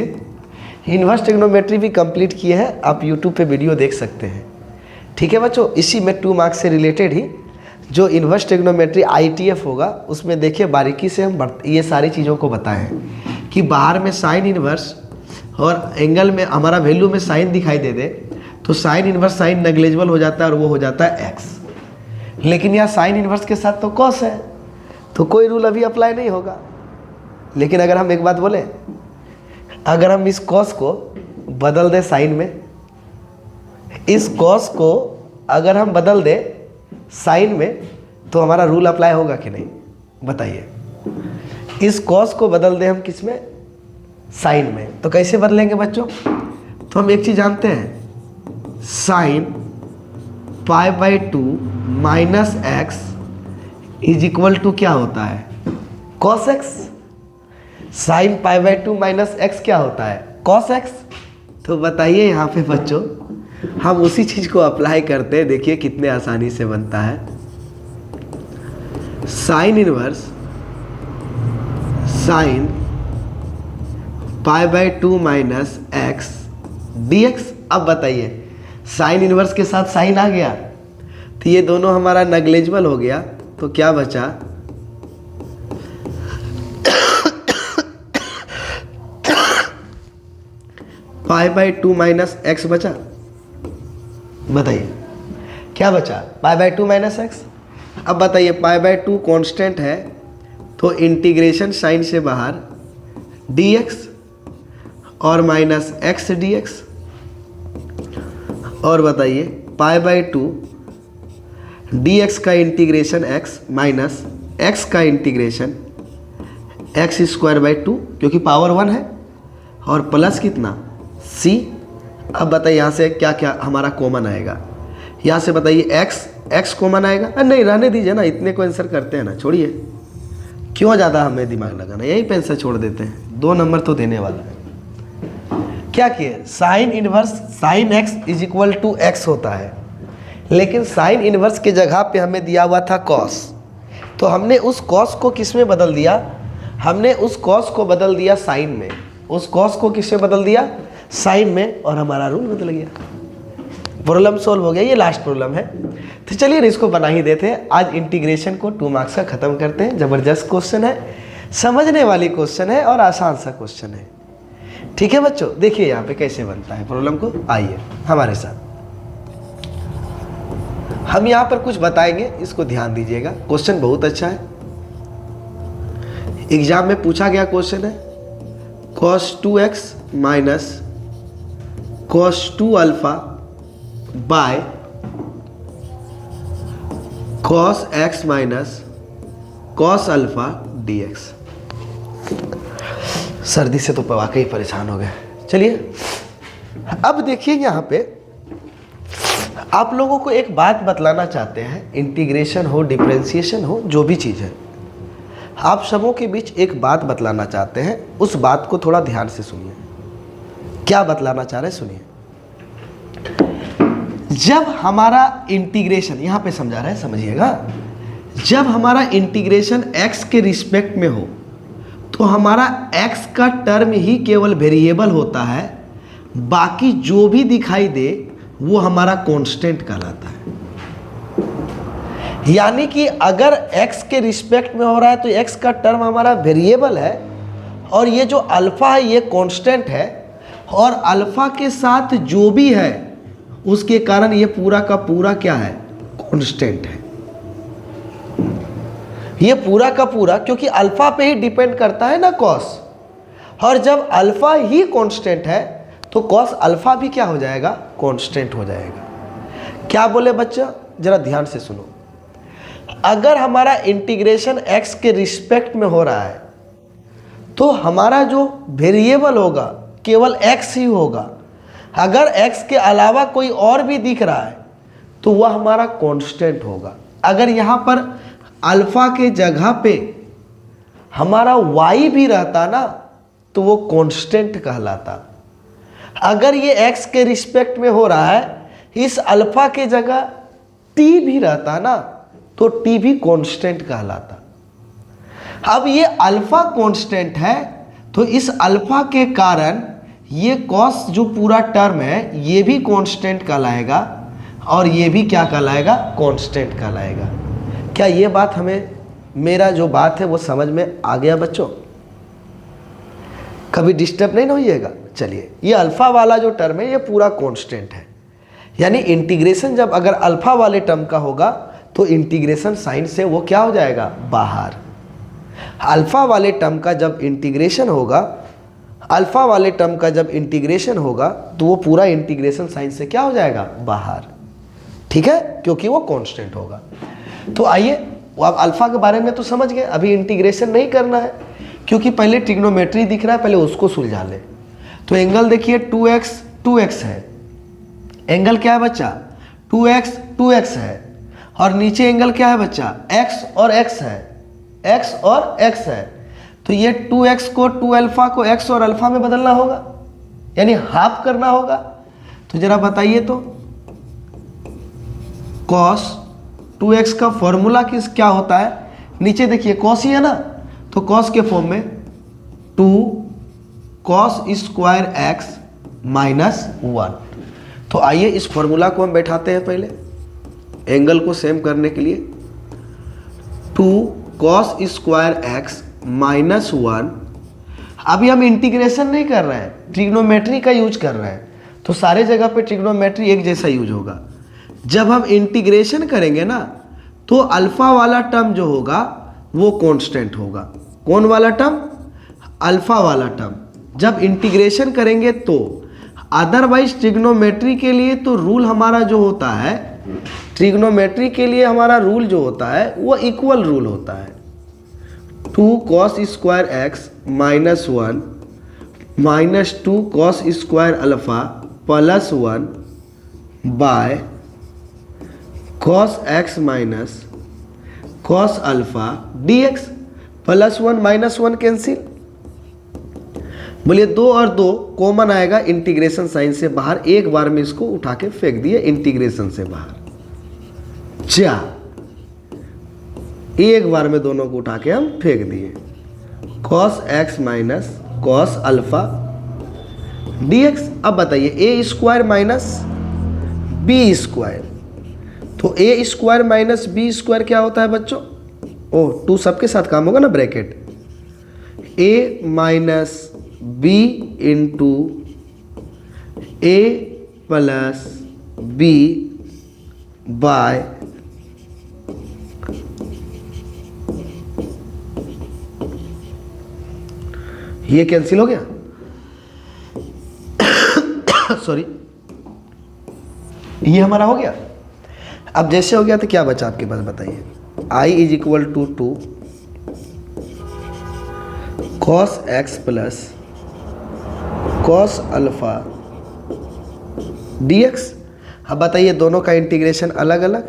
इन्वर्स ट्रिग्नोमेट्री भी कंप्लीट किए हैं, आप यूट्यूब पे वीडियो देख सकते हैं। ठीक है बच्चों, इसी में 2 मार्क्स से रिलेटेड ही जो इन्वर्स ट्रिग्नोमेट्री ITF होगा उसमें देखिए बारीकी से हम ये सारी चीज़ों को बताएं कि बाहर में साइन इन्वर्स और एंगल में हमारा वैल्यू में साइन दिखाई दे दे तो साइन इन्वर्स साइन नेग्लिजिबल हो जाता है और वो हो जाता है एक्स। लेकिन यहाँ साइन इन्वर्स के साथ तो कॉस है, तो कोई रूल अभी अप्लाई नहीं होगा। लेकिन अगर हम एक बात बोले, अगर हम इस कॉस को बदल दें साइन में, इस कॉस को अगर हम बदल दें साइन में, तो हमारा रूल अप्लाई होगा कि नहीं? बताइए। इस कॉस को बदल दें हम किस में? साइन में। तो कैसे बदलेंगे बच्चों? तो हम एक चीज़ जानते हैं, sine π/2 minus x is equal to क्या होता है? Cos x. Sine π/2 minus x क्या होता है? Cos x. तो बताइए यहाँ पे बच्चों, हम उसी चीज़ को अप्लाई करते हैं। देखिए कितने आसानी से बनता है। Sine inverse sine π/2 minus x d x. अब बताइए, साइन इनवर्स के साथ साइन आ गया तो ये दोनों हमारा नेग्लिजिबल हो गया, तो क्या बचा? π/2 माइनस एक्स बचा। बताइए क्या बचा? π/2 माइनस एक्स। अब बताइए π/2 कांस्टेंट है तो इंटीग्रेशन साइन से बाहर dx और माइनस एक्स dx। और बताइए π/2 dx का इंटीग्रेशन x माइनस x का इंटीग्रेशन x²/2, क्योंकि पावर 1 है, और प्लस कितना? c। अब बताइए यहाँ से क्या क्या हमारा कॉमन आएगा? यहाँ से बताइए x कॉमन आएगा? नहीं, रहने दीजिए ना, इतने को आंसर करते हैं ना, छोड़िए, क्यों ज़्यादा हमें दिमाग लगाना, यही पे आंसर छोड़ देते हैं। 2 नंबर तो देने वाला है। क्या किए? Sine inverse sine x is equal to x होता है, लेकिन साइन इनवर्स के जगह पे हमें दिया हुआ था कॉस। तो हमने उस कॉस को किस में बदल दिया? हमने उस कॉस को बदल दिया साइन में। उस कॉस को किस में बदल दिया? साइन में, और हमारा रूल बदल गया। प्रॉब्लम सोल्व हो गया। ये लास्ट प्रॉब्लम है। तो चलिए इसको बना ही देते हैं। आज इंटीग्रेशन को 2 मार्क्स का ख़त्म करते हैं। ज़बरदस्त क्वेश्चन है, समझने वाली क्वेश्चन है और आसान सा क्वेश्चन है। ठीक है बच्चों, देखिए यहाँ पे कैसे बनता है प्रॉब्लम को। आइए हमारे साथ, हम यहाँ पर कुछ बताएंगे, इसको ध्यान दीजिएगा। क्वेश्चन बहुत अच्छा है, एग्जाम में पूछा गया क्वेश्चन है। cos 2x minus cos 2 alpha by cos x minus cos alpha dx। सर्दी से तो वाकई परेशान हो गए। चलिए अब देखिए, यहाँ पे आप लोगों को एक बात बतलाना चाहते हैं। इंटीग्रेशन हो, डिफरेंशिएशन हो, जो भी चीज़ है, आप सबों के बीच एक बात बतलाना चाहते हैं। उस बात को थोड़ा ध्यान से सुनिए। क्या बतलाना चाह रहे हैं, सुनिए। जब हमारा इंटीग्रेशन, यहाँ पे समझा रहा है, समझिएगा। जब हमारा इंटीग्रेशन x के रिस्पेक्ट में हो तो हमारा x का टर्म ही केवल वेरिएबल होता है, बाकी जो भी दिखाई दे वो हमारा कांस्टेंट कहलाता है। यानी कि अगर x के रिस्पेक्ट में हो रहा है तो x का टर्म हमारा वेरिएबल है, और ये जो अल्फा है ये कांस्टेंट है, और अल्फा के साथ जो भी है उसके कारण ये पूरा का पूरा क्या है? कांस्टेंट है। ये पूरा का पूरा, क्योंकि अल्फा पे ही डिपेंड करता है ना कॉस, और जब अल्फा ही कांस्टेंट है तो कॉस अल्फा भी क्या हो जाएगा? कांस्टेंट हो जाएगा। क्या बोले बच्चा? जरा ध्यान से सुनो। अगर हमारा इंटीग्रेशन x के रिस्पेक्ट में हो रहा है तो हमारा जो वेरिएबल होगा केवल x ही होगा। अगर x के अलावा कोई और भी दिख रहा है तो वह हमारा कांस्टेंट होगा। अगर यहाँ पर अल्फा के जगह पे हमारा y भी रहता ना तो वो कांस्टेंट कहलाता। अगर ये x के रिस्पेक्ट में हो रहा है, इस अल्फा के जगह t भी रहता ना तो t भी कांस्टेंट कहलाता। अब ये अल्फा कांस्टेंट है तो इस अल्फा के कारण ये कॉस जो पूरा टर्म है ये भी कांस्टेंट कहलाएगा और ये भी क्या कहलाएगा, कांस्टेंट कहलाएगा। क्या ये बात हमें, मेरा जो बात है वो समझ में आ गया बच्चों? कभी डिस्टर्ब नहीं होइएगा। चलिए, ये अल्फा वाला जो टर्म है ये पूरा कांस्टेंट है, यानी इंटीग्रेशन जब अगर अल्फा वाले टर्म का होगा तो इंटीग्रेशन साइन से वो क्या हो जाएगा, बाहर। अल्फा वाले टर्म का जब इंटीग्रेशन होगा, अल्फा वाले टर्म का जब इंटीग्रेशन होगा तो वो पूरा इंटीग्रेशन साइन से क्या हो जाएगा, बाहर। ठीक है, क्योंकि वो कांस्टेंट होगा। तो आइए, अब अल्फा के बारे में तो समझ गए, अभी इंटीग्रेशन नहीं करना है क्योंकि पहले ट्रिग्नोमेट्री दिख रहा है, पहले उसको सुलझा ले। तो एंगल देखिए 2x है। एंगल क्या है बच्चा, 2x है। और नीचे एंगल क्या है बच्चा, x और x है, x और x है। तो ये 2x को 2 अल्फा को x और अल्फा में बदलना होगा, यानी हाफ करना होगा। तो जरा बताइए तो cos 2x का फॉर्मूला क्या होता है, नीचे देखिए cos ही है ना, तो cos के फॉर्म में 2 cos स्क्वायर x माइनस 1। तो आइए इस फॉर्मूला को हम बैठाते हैं पहले एंगल को सेम करने के लिए। 2 cos स्क्वायर x माइनस 1। अभी हम इंटीग्रेशन नहीं कर रहे हैं, ट्रिग्नोमेट्री का यूज कर रहे हैं, तो सारे जगह पे ट्रिग्नोमेट्री एक जैसा यूज होगा। जब हम इंटीग्रेशन करेंगे ना तो अल्फा वाला टर्म जो होगा वो कांस्टेंट होगा। कौन वाला टर्म, अल्फा वाला टर्म। जब इंटीग्रेशन करेंगे तो, अदरवाइज ट्रिग्नोमेट्री के लिए तो रूल हमारा जो होता है, ट्रिग्नोमेट्री के लिए हमारा रूल जो होता है वो इक्वल रूल होता है। 2 cos square x minus 1 minus 2 cos square alpha plus 1 by cos x minus cos alpha dx। Plus 1 minus 1 cancel, बोलिए 2 और 2 कॉमन आएगा इंटीग्रेशन साइन से बाहर। एक बार में इसको उठा के फेंक दिए इंटीग्रेशन से बाहर। एक बार में दोनों को उठा के हम फेंक दिए। cos x minus cos alpha dx। अब बताइए a square minus b square, तो a square minus b square क्या होता है बच्चों, ओह 2 सबके साथ काम होगा ना, bracket a minus b into a plus b by ये कैंसिल हो गया, सॉरी ये हमारा हो गया। अब जैसे हो गया तो क्या बचा आपके पास बताइए, i is equal to 2 cos x plus cos alpha dx। अब बताइए दोनों का इंटीग्रेशन अलग अलग,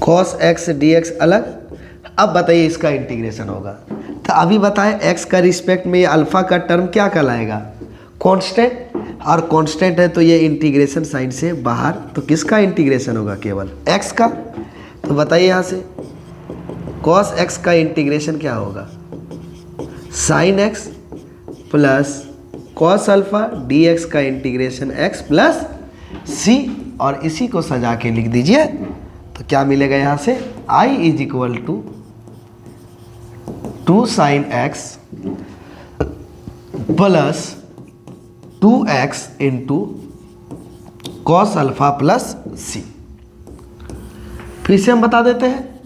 cos x dx अलग। अब बताइए इसका इंटीग्रेशन होगा, तो अभी बताएं x का रिस्पेक्ट में ये अल्फा का टर्म क्या कहलाएगा, कांस्टेंट। और कांस्टेंट है तो ये इंटीग्रेशन साइन से बाहर, तो किसका इंटीग्रेशन होगा, केवल x का। तो बताइए यहाँ से cos x का इंटीग्रेशन क्या होगा, sin x plus cos alpha dx का इंटीग्रेशन x प्लस c। और इसी को सजा के लिख दीजिए तो क्या मिलेगा यहाँ से, i is equal to 2 sin x plus 2x into cos alpha plus C. फिर से हम बता देते हैं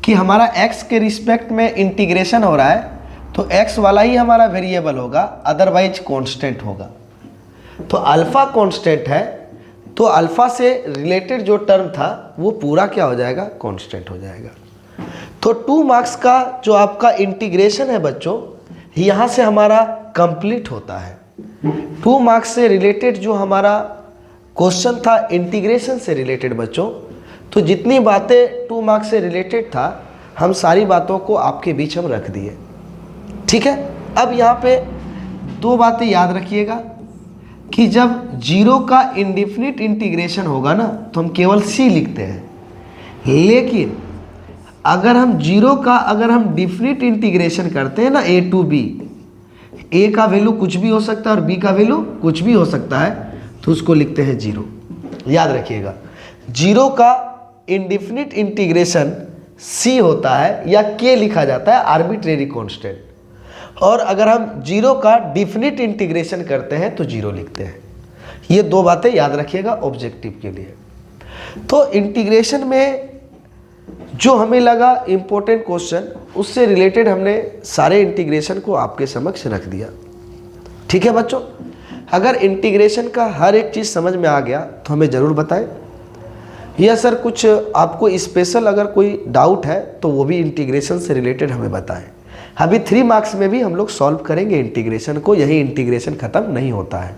कि हमारा x के रिस्पेक्ट में इंटीग्रेशन हो रहा है तो x वाला ही हमारा वेरिएबल होगा, अदरवाइज कांस्टेंट होगा। तो अल्फा कांस्टेंट है तो अल्फ़ा से रिलेटेड जो टर्म था वो पूरा क्या हो जाएगा, कांस्टेंट हो जाएगा। तो 2 मार्क्स का जो आपका इंटीग्रेशन है बच्चों, यहाँ से हमारा कंप्लीट होता है। 2 मार्क्स से रिलेटेड जो हमारा क्वेश्चन था इंटीग्रेशन से रिलेटेड बच्चों, तो जितनी बातें 2 मार्क्स से रिलेटेड था हम सारी बातों को आपके बीच हम रख दिए। ठीक है, अब यहाँ पे 2 बातें याद रखिएगा कि जब 0 का इंडेफिनिट इंटीग्रेशन होगा ना तो हम केवल c लिखते हैं, लेकिन अगर हम 0 का अगर हम डिफिनिट इंटीग्रेशन करते हैं ना a to b, a का वैल्यू कुछ भी हो सकता है और b का वैल्यू कुछ भी हो सकता है, तो उसको लिखते हैं 0। याद रखिएगा 0 का इंडेफिनिट इंटीग्रेशन c होता है या k लिखा जाता है आर्बिट्रेरी कांस्टेंट, और अगर हम 0 का डिफिनिट इंटीग्रेशन करते हैं तो 0 लिखते हैं। ये 2 बातें याद रखिएगा ऑब्जेक्टिव के लिए। तो इंटीग्रेशन में जो हमें लगा इम्पोर्टेंट क्वेश्चन, उससे रिलेटेड हमने सारे इंटीग्रेशन को आपके समक्ष रख दिया। ठीक है बच्चों, अगर इंटीग्रेशन का हर एक चीज़ समझ में आ गया तो हमें ज़रूर बताएं, या सर कुछ आपको स्पेशल अगर कोई डाउट है तो वो भी इंटीग्रेशन से रिलेटेड हमें बताएं। अभी 3 मार्क्स में भी हम लोग सॉल्व करेंगे इंटीग्रेशन को, यही इंटीग्रेशन ख़त्म नहीं होता है,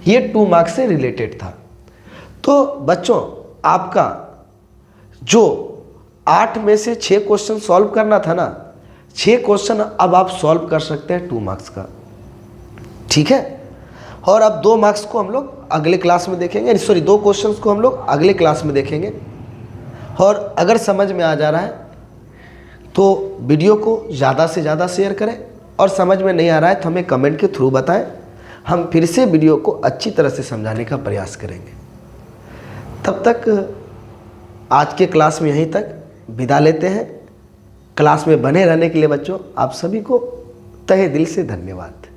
ये 2 मार्क्स से रिलेटेड था। तो बच्चों आपका जो 8 में से 6 क्वेश्चन सॉल्व करना था ना, 6 क्वेश्चन अब आप सॉल्व कर सकते हैं 2 मार्क्स का। ठीक है, और अब 2 मार्क्स को हम लोग अगले क्लास में देखेंगे, सॉरी 2 क्वेश्चंस को हम लोग अगले क्लास में देखेंगे। और अगर समझ में आ जा रहा है तो वीडियो को ज़्यादा से ज़्यादा शेयर करें, और समझ में नहीं आ रहा है तो हमें कमेंट के थ्रू बताएं, हम फिर से वीडियो को अच्छी तरह से समझाने का प्रयास करेंगे। तब तक आज के क्लास में यहीं तक विदा लेते हैं। क्लास में बने रहने के लिए बच्चों आप सभी को तहे दिल से धन्यवाद।